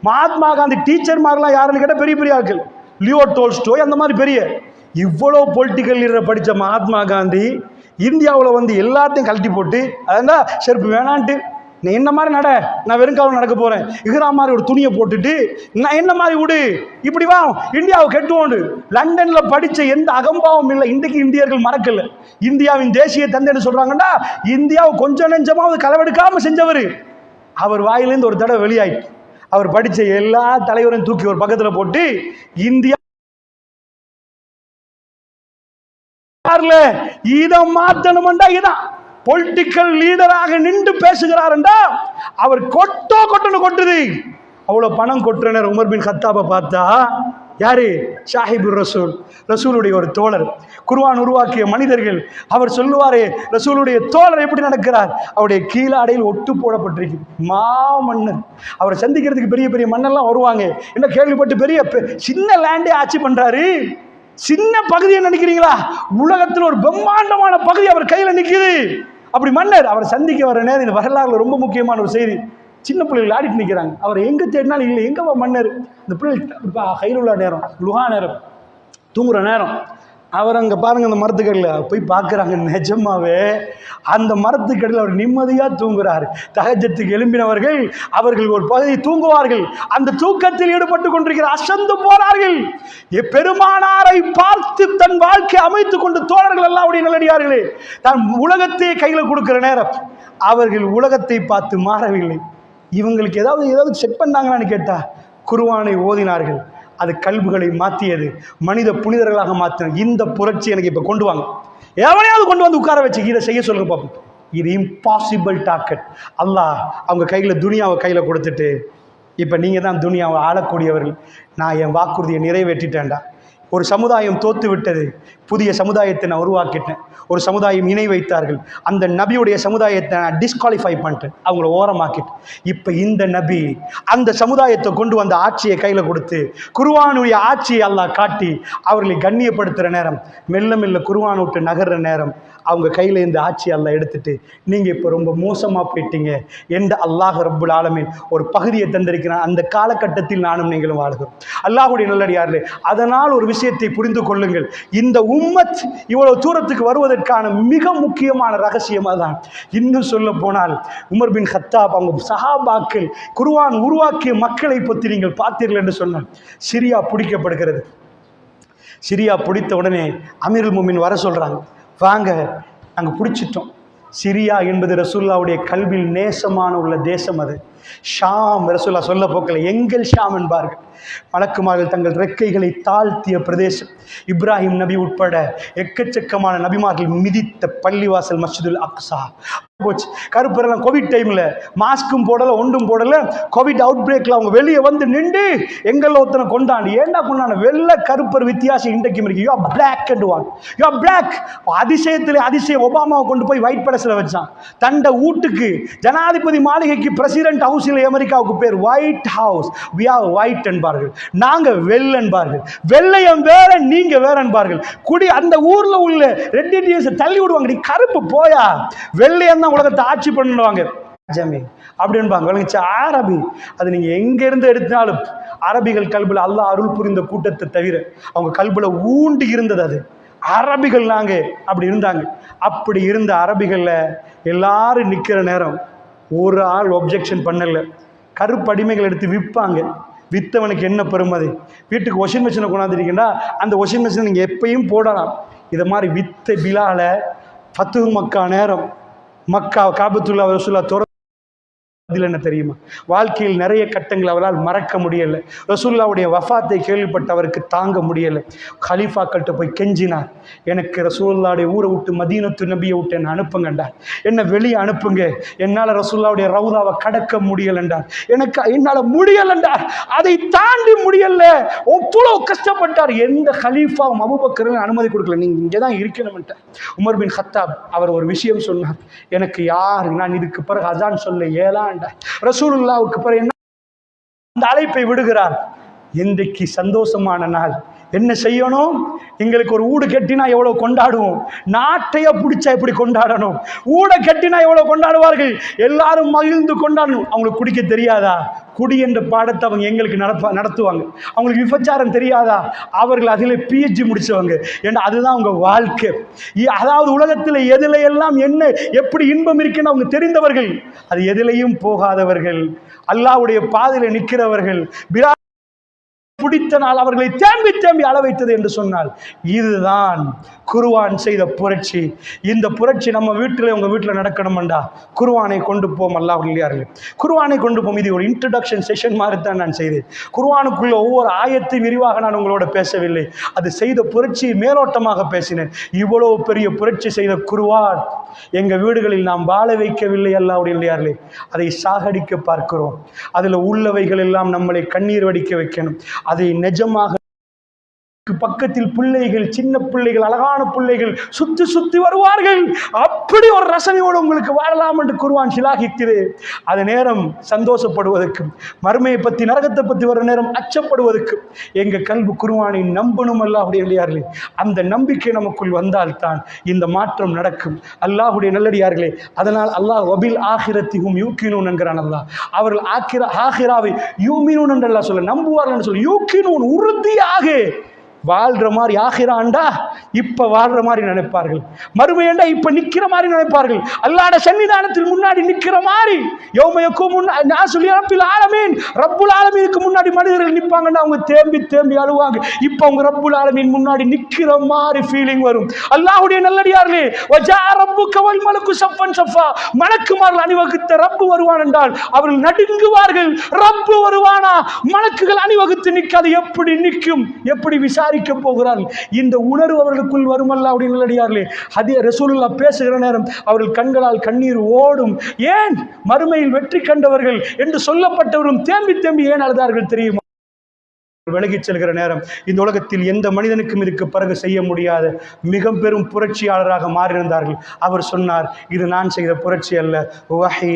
மகாத்மா காந்தி டீச்சர் மாதிரிலாம் யாருன்னு கேட்டால் பெரிய பெரிய ஆட்கள், லியோ டோல்ஸ்டாய் அந்த மாதிரி பெரிய, இவ்வளோ பொலிட்டிக்கல் லீடரை படித்த மகாத்மா காந்தி இந்தியாவில் எல்லாத்தையும் கழட்டி போட்டு, அதான் செருப்பு வேணான்ட்டு, நீ என்ன மாதிரி நட, நான் வெறும் காலம் நடக்க போறேன், இஹ்ரா மாதிரி ஒரு துணியை போட்டுட்டு நான் என்ன மாதிரி விடு, இப்படி வா இந்தியாவை கெட்டுவோண்டு. லண்டன்ல படிச்ச எந்த அகம்பாவம் இல்லை. இன்றைக்கு இந்தியர்கள் மறக்கல. இந்தியாவின் தேசிய தந்தைன்னு சொல்றாங்கன்னா இந்தியாவை கொஞ்சம் நெஞ்சமாவது களவெடுக்காம செஞ்சவர். அவர் வாயிலிருந்து ஒரு தடவை வெளியாயிட்டு அவர் படிச்ச எல்லா தலைவரையும் தூக்கி ஒரு பக்கத்துல போட்டு இந்தியா இதை மாத்தணும்டா, இதான் பொலிட்டிக்கல் லீடராக நின்று பேசுகிறார் என்றா அவர் கொட்டுன்னு கொட்டுது. அவ்வளவு பணம் கொட்டுறனர். உமர் பின் கத்தாபை பார்த்தா யாரு, ஷாஹிபுர் ரசூல், ரசூலுடைய ஒரு தோழர், குர்ஆன் உருவாக்கிய மனிதர்கள். அவர் சொல்லுவாரே, ரசூலுடைய தோழர் எப்படி நடக்கிறார், அவருடைய கீழாடையில் ஒட்டு போடப்பட்டிருக்கு. மாமன்னர். அவரை சந்திக்கிறதுக்கு பெரிய பெரிய மன்னெல்லாம் வருவாங்க. என்ன கேள்விப்பட்டு பெரிய சின்ன லேண்டே ஆட்சி பண்றாரு. சின்ன பகுதியை நினைக்கிறீங்களா, உலகத்தில் ஒரு பிரம்மாண்டமான பகுதி அவர் கையில நிக்குது. அப்படி மன்னர் அவரை சந்திக்க வர நேரம், இந்த வரலாறுல ரொம்ப முக்கியமான ஒரு செய்தி, சின்ன பிள்ளைகள் ஆடிட்டு நிற்கிறாங்க. அவர் எங்க தேடினாலும் இல்லை. எங்க மன்னர், இந்த பிள்ளை கையில் உள்ள நேரம், லுஹா நேரம், தூங்குற நேரம். அவர் அங்கே பாருங்க, அந்த மரத்துக்கடியில் போய் பார்க்குறாங்க. நிஜமாவே அந்த மரத்துக்கடியில் அவர் நிம்மதியாக தூங்குறாரு. தஹஜ்ஜத்துக்கு எழும்பினவர்கள் அவர்கள் ஒரு பகுதி தூங்குவார்கள். அந்த தூக்கத்தில் ஈடுபட்டு கொண்டிருக்கிற அசந்து போனார்கள். பெருமானாரை பார்த்து தன் வாழ்க்கை அமைத்துக் கொண்டு தோழர்கள் எல்லாம் அவருடைய நல்லடியார்களே, தான் உலகத்தையே கையில் கொடுக்கிற நேரம் அவர்கள் உலகத்தை பார்த்து மாறவில்லை. இவங்களுக்கு ஏதாவது செக் பண்ணாங்களான்னு கேட்டா குர்ஆனை ஓதினார்கள். அது கல்புகளை மாற்றியது, மனித புனிதர்களாக மாற்றின. இந்த புரட்சி எனக்கு இப்போ கொண்டு வாங்க, எவனையாவது கொண்டு வந்து உட்கார வச்சு இதை செய்ய சொல்லுங்க பார்ப்போம். இது இம்பாசிபிள் டார்கெட். அல்லாஹ் அவங்க கையில் துனியாவை கையில் கொடுத்துட்டு, இப்போ நீங்கள் தான் துனியாவை ஆளக்கூடியவர்கள், நான் என் வாக்குறுதியை நிறைவேற்றிட்டேன்டா. ஒரு சமுதாயம் தோத்து விட்டது, புதிய சமுதாயத்தை நான் உருவாக்கிட்டேன். ஒரு சமுதாயம் இணை வைத்தார்கள், அந்த நபியுடைய சமுதாயத்தை நான் டிஸ்குவாலிஃபை பண்ணிட்டேன், அவங்கள ஓரமாக்கிட்டேன். இப்போ இந்த நபி அந்த சமுதாயத்தை கொண்டு வந்த ஆட்சியை கையில் கொடுத்து குர்ஆனுடைய ஆட்சியை அல்லாஹ் காட்டி அவர்களை கண்ணியப்படுத்துகிற நேரம், மெல்ல மெல்ல குர்ஆன் விட்டு நகர்ற நேரம், அவங்க கையில் இந்த ஆட்சி அல்லாஹ் எடுத்துட்டு நீங்கள் இப்போ ரொம்ப மோசமாக போயிட்டீங்க என்ற அல்லாஹ் ரப்புல் ஆலமீன் ஒரு பகுதியை தந்திருக்கிறான். அந்த காலகட்டத்தில் நானும் நீங்களும் வாழ்கிறோம். அல்லாஹ்வுடைய நல்லடியார்களே, அதனால் ஒரு விஷயத்தை புரிந்து கொள்ளுங்கள். இந்த உம்மத் இவ்வளவு தூரத்துக்கு வருவதற்கான மிக முக்கியமான ரகசியமாக தான். இன்னும் சொல்ல போனால் உமர் பின் கத்தாப் அவங்க சஹாபாக்கள் குர்ஆன் உருவாக்கிய மக்களை பற்றி நீங்கள் பார்த்தீர்கள் என்று சொன்னால், சிரியா பிடிக்கப்படுகிறது. சிரியா பிடித்த உடனே அமீருல் முஃமினீன் வர சொல்றாங்க, வாங்க நாங்கள் பிடிச்சிட்டோம், சிரியா என்பது ரசூலுல்லாவுடைய கல்வியில் நேசமான உள்ள தேசம். அது ஷாம். ரசூலுல்லா சொல்ல போக்கல எங்கள் ஷாம் என்பார்கள். மலக்குமார்கள் தங்கள் ரெக்கைகளை தாழ்த்திய பிரதேசம். இப்ராஹிம் நபி உட்பட எக்கச்சக்கமான நபிமார்கள் மிதித்த பள்ளிவாசல் மஸ்ஜிதுல் அக்ஸா போச்சு. கருப்பரெல்லாம் கோவிட் டைமில் மாஸ்க்கும் போடலை, ஒன்றும் போடலை. கோவிட் அவுட் பிரேக்கில் அவங்க வெளியே வந்து நின்று எங்களில் ஒருத்தனை கொண்டாண்டு. ஏண்டா கொண்டாண்டு? வெள்ளை கருப்பர் வித்தியாசம் இன்றைக்கும் இருக்கு. You black and one, you black. அதிசயத்தில் அதிசயம் ஒபாமாவை கொண்டு போய் ஒயிட் பேலஸில் வச்சான். தண்ட வீட்டுக்கு ஜனாதிபதி மாளிகைக்கு பிரசிடென்ட் ஹவுஸில் அமெரிக்காவுக்கு பேர் White House. We are white என்பார்கள், நாங்கள் வெள்ளை என்பார்கள். வெள்ளையம் வேற, நீங்க வேற என்பார்கள். குடி அந்த ஊர்ல உள்ள ரெட் இண்டியன்ஸ் தள்ளி விடுவாங்க. நீ கருப்பு போயா, வெள்ளையம் உலகத்தை ஆட்சி பண்ணுவாங்க அப்படின்பாங்க. அரபி அது நீங்க எங்க இருந்து எடுத்தாலும் அரபிகள் கல்புல அல்லாஹ் அருள் புரிந்த கூட்டத்தை தவிர அவங்க கல்புல ஊண்டி இருந்தது அது அரபிகள். நாங்க அப்படி இருந்தாங்க. அப்படி இருந்த அரபிகள்ல எல்லாரும் நிக்கிற நேரம் ஒரு ஆள் ஒப்ஜெக்ஷன் பண்ணல. கருப்படிமைகள் எடுத்து விற்பாங்க. வித்தவனுக்கு என்ன பெருமதி? வீட்டுக்கு வாஷிங் மிஷினை கொண்டாந்துட்டீங்கன்னா அந்த வாஷிங் மிஷினை நீங்கள் எப்பயும் போடலாம். இதை மாதிரி வித்த பிலால ஃபத்து மக்கா நேரம் மக்கா காபத்துல்லா ரசூலுல்லா அதில் என்ன தெரியுமா? வாழ்க்கையில் நிறைய கட்டங்கள் அவரால் மறக்க முடியலை. ரசூலுல்லாவுடைய வஃபாத்தை கேள்விப்பட்டு அவருக்கு தாங்க முடியலை. கலீஃபாக்கள்கிட்ட போய் கெஞ்சினார், எனக்கு ரசூலுல்லாவுடைய ஊரை விட்டு மதீனத்து நபியை விட்டு என்னை அனுப்புங்கண்டார். என்னை வெளியே அனுப்புங்க, என்னால் ரசூலுல்லாவுடைய ரவுதாவை கடக்க முடியலண்டார். என்னால் முடியலண்டார். அதை தாண்டி முடியல. அவ்வளோ கஷ்டப்பட்டார். எந்த கலீஃபாவும் அபூபக்கருக்கு அனுமதி கொடுக்கல. நீங்கள் இங்கே தான் இருக்கணும்ட்டார். உமர் பின் கத்தாப் அவர் ஒரு விஷயம் சொன்னார், எனக்கு யார் நான் இதுக்கு பிறகு அதான் சொல்ல ஏழான் ரசூலுல்லாவுக்கு பிறகு என்ன அந்த அழைப்பை விடுகிறார். இன்றைக்கு சந்தோஷமான நாள். என்ன செய்யணும்? எங்களுக்கு ஒரு ஊடு கட்டினா எவ்வளவு கொண்டாடுவோம். நாட்டைய பிடிச்சா எப்படி கொண்டாடணும்? ஊட கட்டினா எவ்வளவு கொண்டாடுவார்கள். எல்லாரும் மகிழ்ந்து கொண்டாடணும். அவங்களுக்கு குடிக்க தெரியாதா? குடி என்ற பாடத்தை அவங்க எங்களுக்கு நடத்துவாங்க. அவங்களுக்கு விபச்சாரம் தெரியாதா? அவர்கள் அதில் PhD முடிச்சவங்க. ஏன்னா அதுதான் அவங்க வாழ்க்கை. அதாவது உலகத்தில் எதில எல்லாம் என்ன எப்படி இன்பம் இருக்குன்னு அவங்க தெரிந்தவர்கள். அது எதிலையும் போகாதவர்கள், அல்லாஹ்வுடைய பாதையில் நிற்கிறவர்கள். பிடித்த நாள் அவர்களை தேம்பி தேம்பி அள வைத்தது என்று சொன்னால் இதுதான் குர்ஆன் செய்த புரட்சி. இந்த புரட்சி நம்ம வீட்டில் உங்கள் வீட்டில் நடக்கணும்டா குர்ஆனை கொண்டு போம். அல்லாஹ்வில்லையார்களே, குர்ஆனை கொண்டு போம். இது ஒரு இன்ட்ரடக்ஷன் செஷன் மாதிரி தான் நான் செய்தேன். குர்ஆனுக்குள்ள ஒவ்வொரு ஆயத்தையும் விரிவாக நான் உங்களோட பேசவில்லை. அது செய்த புரட்சி மேலோட்டமாக பேசினேன். இவ்வளவு பெரிய புரட்சி செய்த குர்ஆன் எங்கள் வீடுகளில் நாம் வாழ வைக்கவில்லை. அல்லாஹ்வில்லையார்களே, அதை சாகடிக்க பார்க்கிறோம். அதில் உள்ளவைகள் எல்லாம் நம்மளை கண்ணீர் வடிக்க வைக்கணும். அதை நிஜமாக பக்கத்தில் பிள்ளைகள், சின்ன பிள்ளைகள், அழகான பிள்ளைகள் சுத்தி சுத்தி வருவார்கள். அப்படி ஒரு ரசனையோடு உங்களுக்கு வாழலாம் என்று குர்ஆன் சிலாகிக்குது. அது நேரம் சந்தோஷப்படுவதற்கும் மறுமையை பற்றி நரகத்தை பற்றி வர நேரம் அச்சப்படுவதற்கும் எங்க கல்வி குர்ஆனை நம்பணும். அல்லாஹ்வுடைய நல்லடியார்களே, அந்த நம்பிக்கை நமக்குள் வந்தால்தான் இந்த மாற்றம் நடக்கும். அல்லாஹ்வுடைய நல்லடியார்களே, அதனால் அல்லாஹ் வபில் ஆகிரத்திஹும் யூகினூன் என்கிறான். அல்லாஹ் அவர்கள் ஆகிராவை யூமினூன் என்று அல்லாஹ் சொல்ல நம்புவார்கள் என்று சொல்லி யூகினூன் உறுதியாக வாழ்ற மாதிரி. ஆகிராண்டா இப்ப வாழ்ற மாதிரி நினைப்பார்கள். மறுமையண்டா இப்ப நிக்கிற மாதிரி நினைப்பார்கள். அல்லாஹ்வுடைய சன்னிதானத்தில் முன்னாடி நிக்கிற மாதிரி. ரப்புல் ஆலமீனுக்கு முன்னாடி மனிதர்கள் நிற்பாங்கன்னா அவங்க தேம்பி தேம்பி அழுவாங்க. இப்ப அவங்க ரப்புல் ஆலமீன் முன்னாடி நிக்கிற மாதிரி ஃபீலிங் வரும். அல்லாஹ்வுடைய நல்லடியார்களே, வஜா ரப்புக வல் மலக்கு ஸஃபன் ஸஃபா, மலக்குமார்கள் அணிவகுத்த ரப்பு வருவான் என்றால் அவர்கள் நடுங்குவார்கள். ரப்பு வருவானா? மலக்குகள் அணிவகுத்து நிற்காது. எப்படி நிற்கும்? எப்படி விசாரி போகிறார்கள்? இந்த உணர்வு அவர்களுக்குள் வரும். அல்லாஹ்வுடைய நல்லடியார்களே, ரசூலுல்லாஹ் பேசுகிற நேரம் அவர்கள் கண்களால் கண்ணீர் ஓடும். ஏன்? மறுமையில் வெற்றி கண்டவர்கள் என்று சொல்லப்பட்டவரும் தேம்பி தேம்பி ஏன் அழுதார்கள் தெரியுமா? விலகிச் செல்கிற நேரம் இந்த உலகத்தில் எந்த மனிதனுக்கும் இதுக்கு பிறகு செய்ய முடியாத மிக பெரும் புரட்சியாளராக மாறியிருந்தார்கள். அவர் சொன்னார், இது நான் செய்த புரட்சி அல்ல, வஹி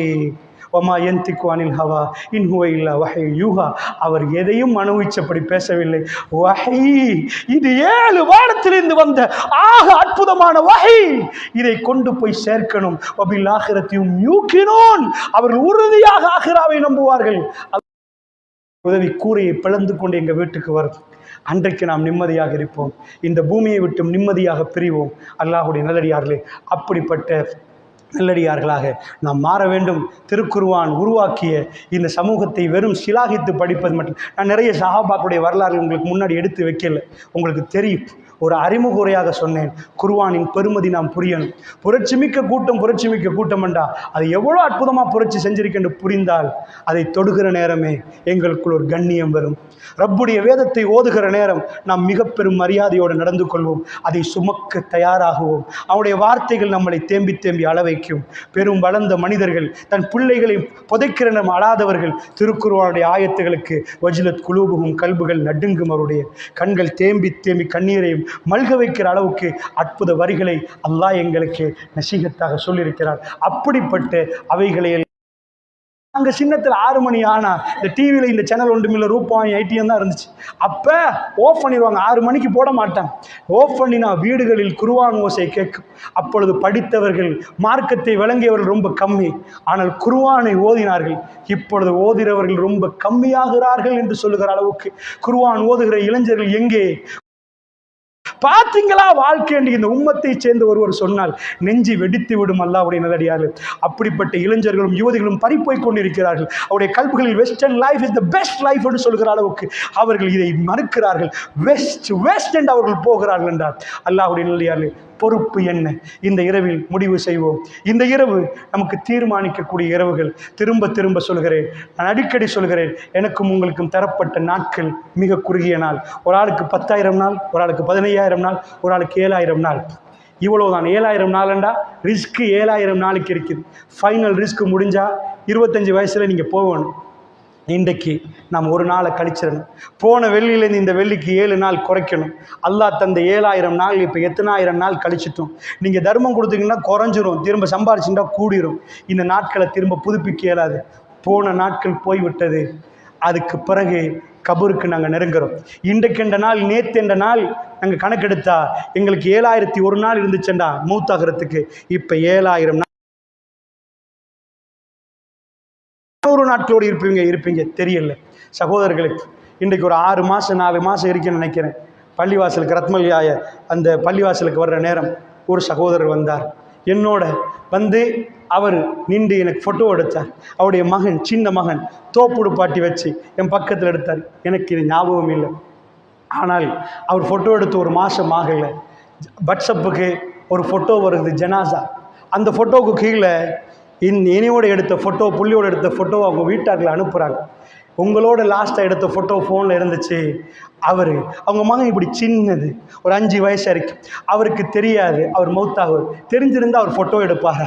வமா யந்திகு அனில் ஹவா இன் ஹுவ இல்லா வஹி யூஹா. அவர் எதையும் அனுபவிச்சபடி பேசவில்லை. வஹி, இது 7 வானத்திலிருந்து வந்த ஆக அற்புதமான வஹி. இதை கொண்டு போய் சேர்க்கணும். வபில் ஆகிரத்தியும் யூகினூன், அவர்கள் உறுதியாக ஆகிராவை நம்புவார்கள். உதவி கூரையை பிளந்து கொண்டு எங்கள் வீட்டுக்கு வரும். அன்றைக்கு நாம் நிம்மதியாக இருப்போம். இந்த பூமியை விட்டு நிம்மதியாக பிரிவோம். அல்லாஹ்வுடைய நல்லடியார்களே, அப்படிப்பட்ட நல்லடியார்களாக நாம் மாற வேண்டும். திருக்குர்ஆன் உருவாக்கிய இந்த சமூகத்தை வெறும் சிலாகித்து படிப்பது மட்டும். நான் நிறைய சஹாபாக்களுடைய வரலாறு உங்களுக்கு முன்னாடி எடுத்து வைக்கல. உங்களுக்கு தெரியும், ஒரு அறிமுறையாக சொன்னேன். குர்ஆனின் பெருமதி நாம் புரியணும். புரட்சிமிக்க கூட்டம் என்றா அது எவ்வளோ அற்புதமாக புரட்சி செஞ்சிருக்கென்று புரிந்தால் அதை தொடுகிற நேரமே எங்களுக்குள் ஒரு கண்ணியம் வரும். ரப்புடைய வேதத்தை ஓதுகிற நேரம் நாம் மிக பெரும் மரியாதையோடு நடந்து கொள்வோம். அதை சுமக்க தயாராகுவோம். அவனுடைய வார்த்தைகள் நம்மளை தேம்பி தேம்பி அள வைக்கும். பெரும் வளர்ந்த மனிதர்கள் தன் பிள்ளைகளை புதைக்கிற நம்ம அழாதவர்கள் திருக்குர்ஆனுடைய ஆயத்துகளுக்கு வஜ்லத் குலூபுகும் கல்புகள் நடுங்கும். அவருடைய கண்கள் தேம்பி தேம்பி கண்ணீரையும் மல்க வைக்கிற அளவுக்கு அற்புத வரிகளை அல்லாஹ் எங்களுக்கு நசீகத்தாக சொல்லியிருக்கிறார். அப்படிப்பட்ட அவைகளை அங்கே சின்னத்தில் 6 மணி ஆனால் இந்த டிவியில் இந்த சேனல் ஒன்றுமில்ல ரூபாய் ஐடிஎம் தான் இருந்துச்சு. அப்போ ஆஃப் பண்ணிடுவாங்க. 6 மணிக்கு போட மாட்டாங்க. ஆஃப் பண்ணினா வீடுகளில் குர்ஆன் ஓசை கேட்கும். அப்பொழுது படித்தவர்கள் மார்க்கத்தை விளங்கியவர்கள் ரொம்ப கம்மி. ஆனால் குர்ஆனை ஓதினார்கள். இப்பொழுது ஓதுகிறவர்கள் ரொம்ப கம்மியாகிறார்கள் என்று சொல்லுகிற அளவுக்கு குர்ஆன் ஓதுகிற இளைஞர்கள் எங்கே பார்த்தீங்களா? வாழ்க்கை என்று இந்த உம்மத்தை சேர்ந்த ஒருவர் சொன்னால் நெஞ்சி வெடித்து விடும் அல்லாஹ்வுடைய நல்லடியார்கள். அப்படிப்பட்ட இளைஞர்களும் யுவதிகளும் பறிப்போய் கொண்டிருக்கிறார்கள். அவருடைய கல்புகளில் western life is the best life என்று சொல்கிற அளவுக்கு அவர்கள் இதை மறுக்கிறார்கள். வெஸ்ட் என்று அவர்கள் போகிறார்கள் என்றால் அல்லாஹ்வுடைய நல்லடியார்கள் பொறுப்பு என்ன? இந்த இரவில் முடிவு செய்வோம். இந்த இரவு நமக்கு தீர்மானிக்கக்கூடிய இரவுகள். திரும்ப திரும்ப சொல்கிறேன், நான் அடிக்கடி சொல்கிறேன், எனக்கும் உங்களுக்கும் தரப்பட்ட நாட்கள் மிக குறுகிய நாள். ஒரு ஆளுக்கு 10,000 நாள், ஒரு ஆளுக்கு 15,000 நாள், ஒரு ஆளுக்கு 7,000 நாள். இவ்வளவுதான். 7,000 நாள்ண்டா ரிஸ்க்கு 7,000 நாளைக்கு இருக்குது. ஃபைனல் ரிஸ்க் முடிஞ்சால் 25 வயசில் நீங்கள் போகணும். இன்றைக்கு நாம் ஒரு நாளை கழிச்சிடணும். போன வெள்ளியிலேருந்து இந்த வெள்ளிக்கு 7 நாள் குறைக்கணும். அல்லாஹ் தந்த 7,000 நாள் இப்போ எத்தனாயிரம் நாள் கழிச்சிட்டோம். நீங்கள் தர்மம் கொடுத்தீங்கன்னா குறைஞ்சிரும், திரும்ப சம்பாரிச்சுட்டா கூடிரும். இந்த நாட்களை திரும்ப புதுப்பிக்க இயலாது. போன நாட்கள் போய்விட்டது. அதுக்கு பிறகு கபருக்கு நாங்கள் நெருங்குறோம். இன்றைக்கென்ற நாள் நேற்று நாள் நாங்கள் கணக்கெடுத்தா எங்களுக்கு 7,001 நாள் இருந்துச்சுண்டா மூத்தாகிறதுக்கு. இப்போ 7,000 நாள் நாட்களோடு இருப்பீங்க தெரியல. சகோதரர்களுக்கு இன்றைக்கு ஒரு 6 மாதம் 4 மாதம் இருக்குன்னு நினைக்கிறேன். பள்ளிவாசலுக்கு ரத்மல்யாய அந்த பள்ளிவாசலுக்கு வர்ற நேரம் ஒரு சகோதரர் வந்தார். என்னோட வந்து அவர் நின்று எனக்கு ஃபோட்டோ எடுத்தார். அவருடைய மகன், சின்ன மகன் தோப்புடு பாட்டி வச்சு என் பக்கத்தில் எடுத்தார். எனக்கு இது ஞாபகம் இல்லை. ஆனால் அவர் ஃபோட்டோ எடுத்து ஒரு மாதம் ஆகலை. வாட்ஸ்அப்புக்கு ஒரு ஃபோட்டோ வருது, ஜனாசா. அந்த ஃபோட்டோவுக்கு கீழே இனியோட எடுத்த ஃபோட்டோ, புள்ளியோட எடுத்த ஃபோட்டோ அவங்க வீட்டார்கள் அனுப்புகிறாங்க. உங்களோட லாஸ்ட்டாக எடுத்த ஃபோட்டோ ஃபோனில் இருந்துச்சு. அவங்க மகன் இப்படி சின்னது, ஒரு 5 வயசு வரைக்கும். அவருக்கு தெரியாது அவர் மௌத்தாகுவர். தெரிஞ்சிருந்தால் அவர் ஃபோட்டோ எடுப்பாரா?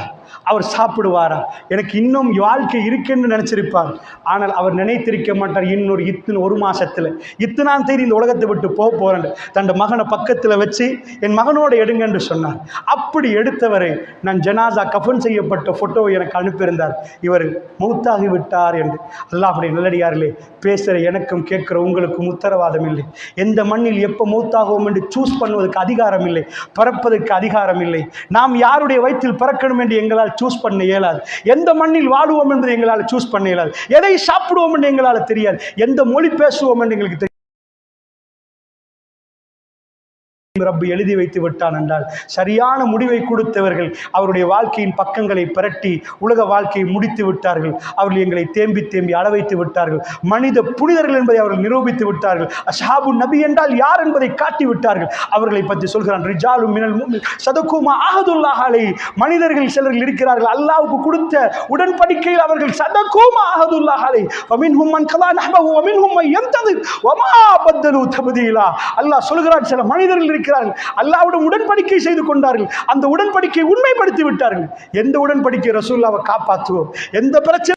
அவர் சாப்பிடுவாரா? எனக்கு இன்னும் வாழ்க்கை இருக்குன்னு நினச்சிருப்பார். ஆனால் அவர் நினைத்திருக்க மாட்டார், இன்னொரு 1 மாதத்தில் 2ஆம் தேதி இந்த உலகத்தை விட்டு போகிறேன் தன் மகனை பக்கத்தில் வச்சு என் மகனோட எடுங்க என்று சொன்னார். அப்படி எடுத்தவரை நான் ஜனாசா கஃபன் செய்யப்பட்ட ஃபோட்டோவை எனக்கு அனுப்பியிருந்தார். இவர் மௌத்தாகி விட்டார் என்று. அல்லாஹ்வுடைய நல்லடியார்களே, பேசுகிற எனக்கும் கேட்குற உங்களுக்கும் உத்தரவாதம் இல்லை. எந்த மண்ணில் எப்போ மௌத்தாகுவோம் என்று சூஸ் பண்ணுவதற்கு அதிகாரம் இல்லை, பிறப்பதற்கு அதிகாரம் இல்லை. நாம் யாருடைய வயிற்றில் பிறக்கணும் என்று எங்களால் சூஸ் பண்ண இயலாது. எந்த மண்ணில் வாழுவோம் என்று எங்களால் சூஸ் பண்ண இயலாது. எதை சாப்பிடுவோம் என்று எங்களால் தெரியாது. எந்த மொழி பேசுவோம் என்று எங்களுக்கு தெரியாது. ரப்பு எழுதி வைத்து விட்டான் என்றால் சரியான முடிவை கொடுத்தவர்கள் அவருடைய வாழ்க்கையின் பக்கங்களை பிரட்டி உலக வாழ்க்கையை முடித்து விட்டார்கள். அவர்கள் எங்களை தேம்பி தேம்பி அளவைத்து விட்டார்கள். மனித புனிதர்கள் என்பதை அவர்கள் நிரூபித்து விட்டார்கள். அஸ்ஹாபு நபி என்றால் யார் என்பதை காட்டி விட்டார்கள். அவர்களை பற்றி சொல்கிறான், ரிஜாலு மினல் முஃமின் ஸதகு மா அஹதுல்லாஹ் அலைஹி. மனிதர்கள் சிலர்கள் இருக்கிறார்கள், அல்லாஹ்வுக்கு கொடுத்த உடன்படிக்கையில் அவர்கள் ஸதகு மா அஹதுல்லாஹ் அலைஹி வமின்ஹும் மன் கலா நஹ்பஹு வமின்ஹும் மன் யன்தஸிர் வமா பத்தலு தப்தீலா. அல்லாஹ் சொல்கிறான், சில மனிதர்கள் அல்லாஹ்வுடன் உடன்படிக்கை செய்து கொண்டார்கள், அந்த உடன்படிக்கை உண்மைப்படுத்தி விட்டார்கள். எந்த உடன்படிக்கை ரசூலுல்லாஹ்வை காப்பாற்றுவோம், எந்த பிரச்சனை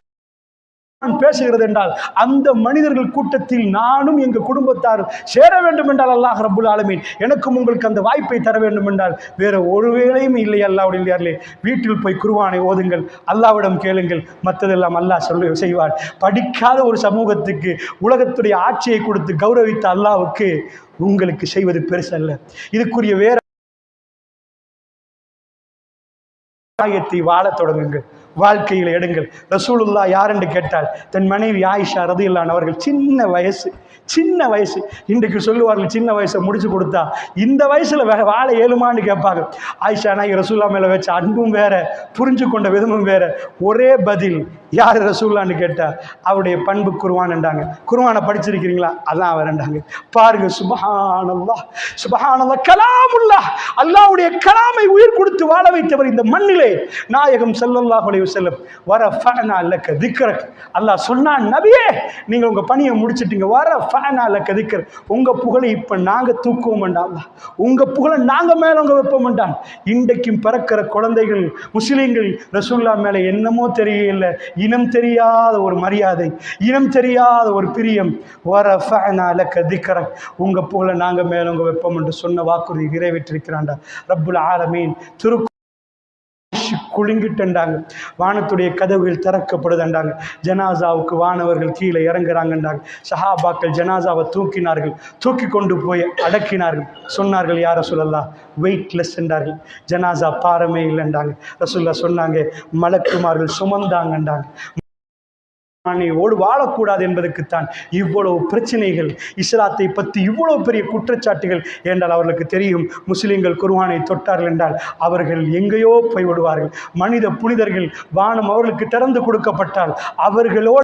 பேசுகிறது என்றால் அந்த மனிதர்கள் கூட்டத்தில் நானும் எங்கள் குடும்பத்தாரும் சேர வேண்டும் என்றால் அல்லாஹ் ரப்புல் ஆலமீன் எனக்கும் உங்களுக்கு அந்த வாய்ப்பை தர வேண்டும் என்றால் வேற ஒரு வேளையும் இல்லை. அல்லாஹ்வுடைய வீட்டில் போய் குர்ஆனை ஓதுங்கள், அல்லாஹ்விடம் கேளுங்கள், மற்றதெல்லாம் அல்லாஹ் செய்வார். படிக்காத ஒரு சமூகத்துக்கு உலகத்துடைய ஆட்சியை கொடுத்து கௌரவித்த அல்லாஹ்வுக்கு உங்களுக்கு செய்வது பெருசல்ல. இதுக்குரிய வேற வாழ தொடங்குங்கள், வாழ்க்கையில் எடுங்கள். ரசூலுல்லாஹ் யார் என்று கேட்டால் தன் மனைவி ஆயிஷா ரலியல்லாஹு அன்ஹா அவர்கள் சின்ன வயசு. இன்றைக்கு சொல்லுவார்கள் சின்ன வயசை முடிச்சு கொடுத்தா இந்த வயசுல வாழ ஏழுமான்னு கேட்பாங்க. ஆயிஷா நாயகி ரசூலுல்லாஹ் மேல வச்ச அன்பும் வேற, புரிஞ்சு கொண்ட விதமும் வேற. ஒரே பதில், யார் ரசூலுல்லாஹ்னு கேட்டா அவருடைய பண்பு குர்ஆன்ன்றாங்க. குர்ஆனை படிச்சிருக்கிறீங்களா? அதான் அவர்ன்றாங்க. பாருங்க, சுப்ஹானல்லாஹ் சுப்ஹானல்லாஹ், கலாமுல்லாஹ், அல்லாஹ்வுடைய கலாமை உயிர் கொடுத்து வாழ வைத்தவர் இந்த மண்ணிலே நாயகம் ஸல்லல்லாஹு அலைஹி வஸல்லம். வரஃபஅனா லக திக்ரக், அல்லாஹ் சொன்னான், நபியே நீங்க உங்க பணியை முடிச்சிட்டீங்க, வரஃபஅனா லக திக்ர், உங்க புகழை இப்ப நாங்க தூக்குவோம்டா, அல்லாஹ் உங்க புகழை நாங்க மேலோங்க வைப்போம்டான். இன்றைக்கும் பிறக்கிற குழந்தைகள் முஸ்லீம்கள் ரசூலுல்லாஹ் மேல என்னமோ தெரியல, இனம் தெரியாத ஒரு மரியாதை, இனம் தெரியாத ஒரு பிரியம். வரஃபஅனா லக திக்ரக், உங்க புகழை நாங்க மேலோங்க வைப்போம் என்று சொன்ன வாக்குறுதி நிறைவேற்றிருக்கிறான்டா ரப்புல் ஆலமீன். குலுங்கிட்டுண்டாங்க, வானத்துடைய கதவுகள் திறக்கப்படுதுண்டாங்க, ஜனாசாவுக்கு வானவர்கள் கீழே இறங்குறாங்கண்டாங்க. சஹாபாக்கள் ஜனாசாவை தூக்கினார்கள், தூக்கி கொண்டு போய் அடக்கினார்கள். சொன்னார்கள், யார் ரசூலல்லாஹ் வெயிட்லெஸ் என்றார்கள், ஜனாசா பாரமே இல்லைண்டாங்க. ரசூலுல்லாஹ் சொன்னாங்க, மலக்குமார்கள் சுமந்தாங்கண்டாங்க. ஓடு வாழக்கூடாது என்பதற்குத்தான் இவ்வளவு பிரச்சனைகள், இஸ்லாத்தை பற்றி இவ்வளவு பெரிய குற்றச்சாட்டுகள் என்றால் அவர்களுக்கு தெரியும், முஸ்லிம்கள் குர்ஆனை தொட்டார்கள் என்றால் அவர்கள் எங்கேயோ போய் விடுவார்கள். மனித புனிதர்கள் வானம் அவர்களுக்கு திறந்து கொடுக்கப்பட்டால் அவர்களோடு